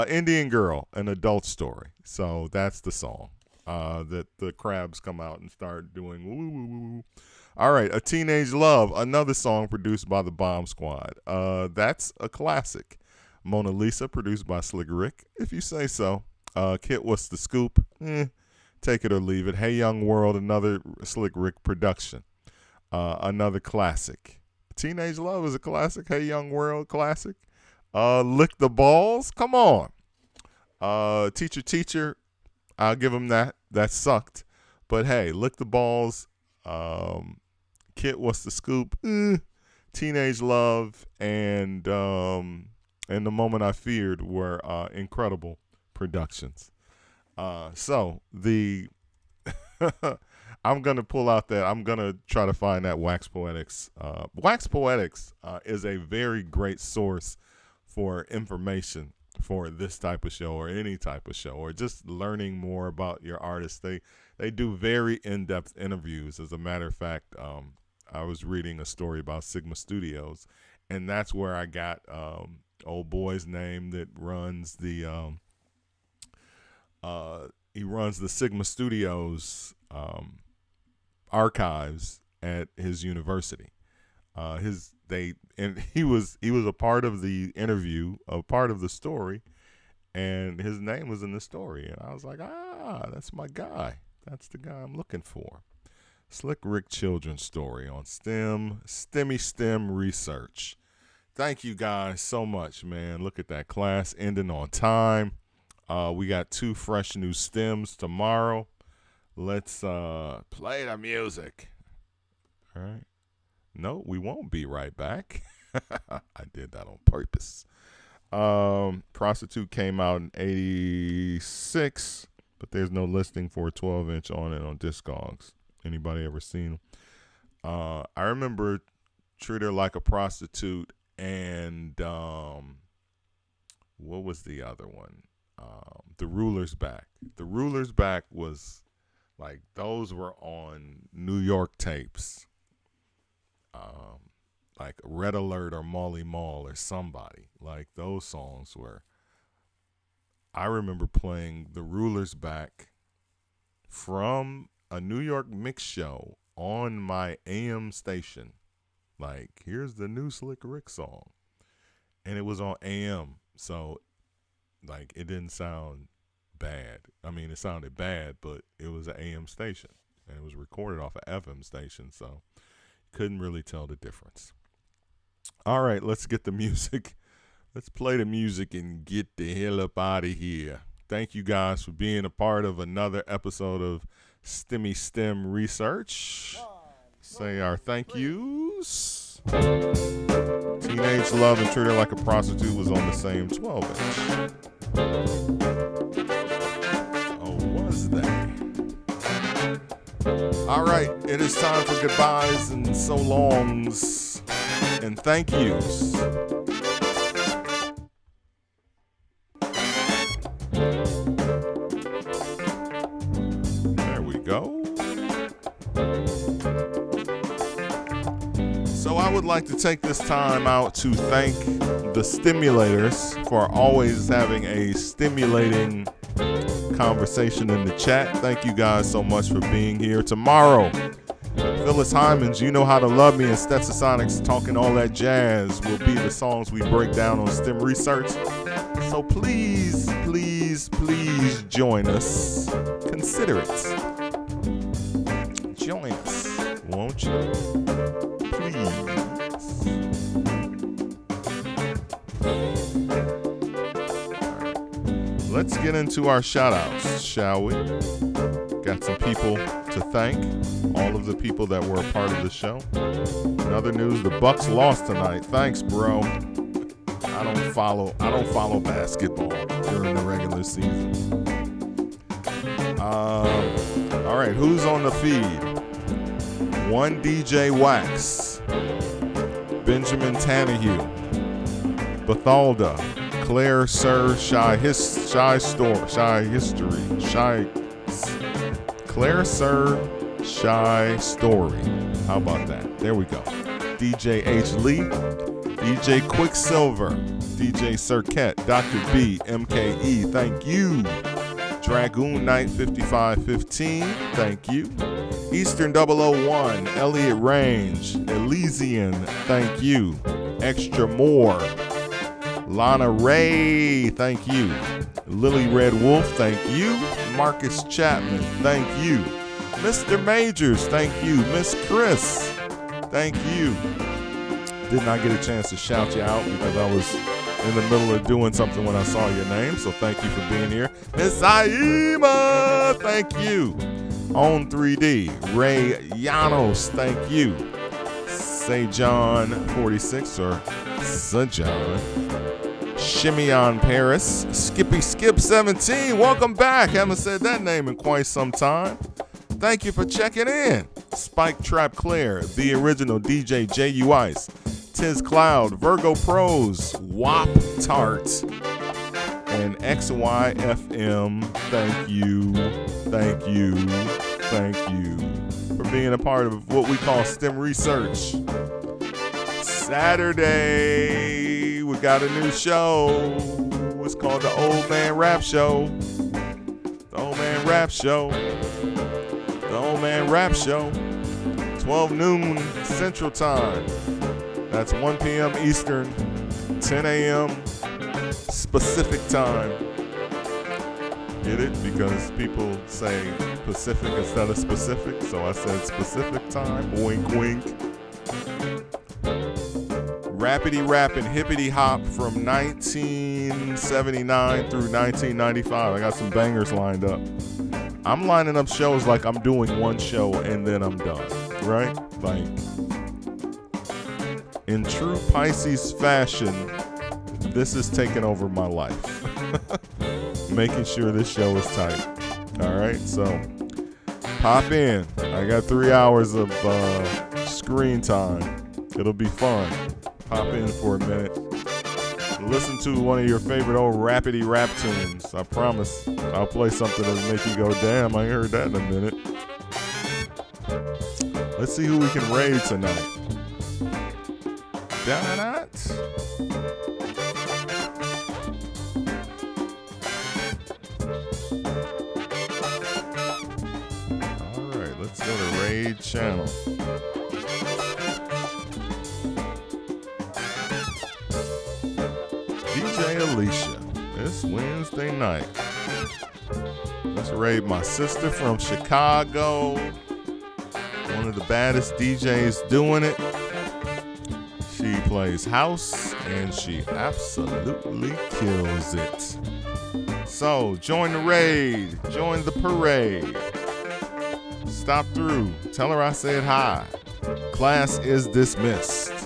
Indian Girl, an adult story. So that's the song that the crabs come out and start doing woo, woo, woo, woo. All right, A Teenage Love, another song produced by the Bomb Squad. That's a classic. Mona Lisa, produced by Slick Rick, if you say so. Kit, What's the Scoop? Take it or leave it. Hey Young World, another Slick Rick production. Another classic. Teenage Love is a classic. Hey Young World, classic. Lick the Balls, come on. Teacher, I'll give him that. That sucked. But hey, Lick the Balls, Kit, What's the Scoop? Teenage Love, and The Moment I Feared were incredible productions. So the I'm going to pull out that. I'm going to try to find that Wax Poetics. Wax Poetics is a very great source for information for this type of show or any type of show or just learning more about your artist. They do very in-depth interviews. As a matter of fact, I was reading a story about Sigma Studios, and that's where I got old boy's name that runs the he runs the Sigma Studios archives at his university. He was a part of the interview, a part of the story, and his name was in the story. And I was like, that's my guy. That's the guy I'm looking for. Slick Rick Children's Story on STEM Research. Thank you guys so much, man. Look at that class ending on time. We got 2 fresh new stems tomorrow. Let's play the music. All right. No, we won't be right back. I did that on purpose. Prostitute came out in 86, but there's no listing for a 12-inch on it on Discogs. Anybody ever seen them? I remember Treat Her Like a Prostitute and what was the other one? The Ruler's Back. The Ruler's Back was like, those were on New York tapes. Like Red Alert or Molly Mall or somebody. Like, those songs were. I remember playing The Ruler's Back from a New York mix show on my AM station. Like, here's the new Slick Rick song. And it was on AM. So, like, it didn't sound bad. I mean, it sounded bad, but it was an AM station. and it was recorded off an FM station, so couldn't really tell the difference. All right, let's get the music. Let's play the music and get the hell up out of here. Thank you guys for being a part of another episode of S.T.E.M Research. Say our thank yous. Teenage Love and Treat Her Like a Prostitute was on the same 12-inch. Oh, was they? All right, it is time for goodbyes and so longs and thank yous. There we go. So I would like to take this time out to thank the stimulators for always having a stimulating conversation in the chat. Thank you guys so much for being here. Tomorrow, Phyllis Hyman's You Know How to Love Me and Stetsasonics Talking All That Jazz will be the songs we break down on STEM Research. So please, please, please join us. Consider it. Join us, won't you? Please. Let's get into our shout-outs, shall we? Got some people to thank. All of the people that were a part of the show. In other news, the Bucks lost tonight. Thanks, bro. I don't follow basketball during the regular season. All right, who's on the feed? One DJ Wax, Benjamin Tannehill, Bethalda, Claire Sir Claire Sir Shy Story. How about that? There we go. DJ H. Lee, DJ Quicksilver, DJ Cirquette, Dr. B, MKE, thank you. Dragoon Knight 5515, thank you. Eastern 001, Elliott Range, Elysian, thank you. Extra More, Lana Ray, thank you. Lily Red Wolf, thank you. Marcus Chapman, thank you. Mr. Majors, thank you. Miss Chris, thank you. Did not get a chance to shout you out because I was in the middle of doing something when I saw your name, so thank you for being here. Miss Aima, thank you. On 3D, Ray Llanos, thank you. Say John 46 or Sajon. Shimeon Paris, Skippy Skip 17, welcome back. Haven't said that name in quite some time. Thank you for checking in. Spike Trap Claire, the original DJ J.U. Ice, Tiz Cloud, Virgo Pros, Wop Tart, and XYFM. Thank you, thank you, thank you for being a part of what we call STEM Research. Saturday, we got a new show. It's called the Old Man Rap Show. The Old Man Rap Show. The Old Man Rap Show. 12 noon Central Time. That's 1 p.m. Eastern, 10 a.m. Pacific Time. Get it? Because people say Pacific instead of specific, so I said specific time. Wink, wink. Rappity rap and hippity hop from 1979 through 1995. I got some bangers lined up. I'm lining up shows like I'm doing one show and then I'm done, right? Like, in true Pisces fashion, this is taking over my life. Making sure this show is tight. All right, so pop in. I got 3 hours of screen time. It'll be fun. Pop in for a minute. Listen to one of your favorite old rappity rap tunes. I promise I'll play something that'll make you go, damn, I ain't heard that in a minute. Let's see who we can raid tonight. That. All right, let's go to raid channel. DJ Alicia, this Wednesday night. Let's raid my sister from Chicago. One of the baddest DJs doing it. She plays house and she absolutely kills it. So join the raid, join the parade. Stop through, tell her I said hi. Class is dismissed.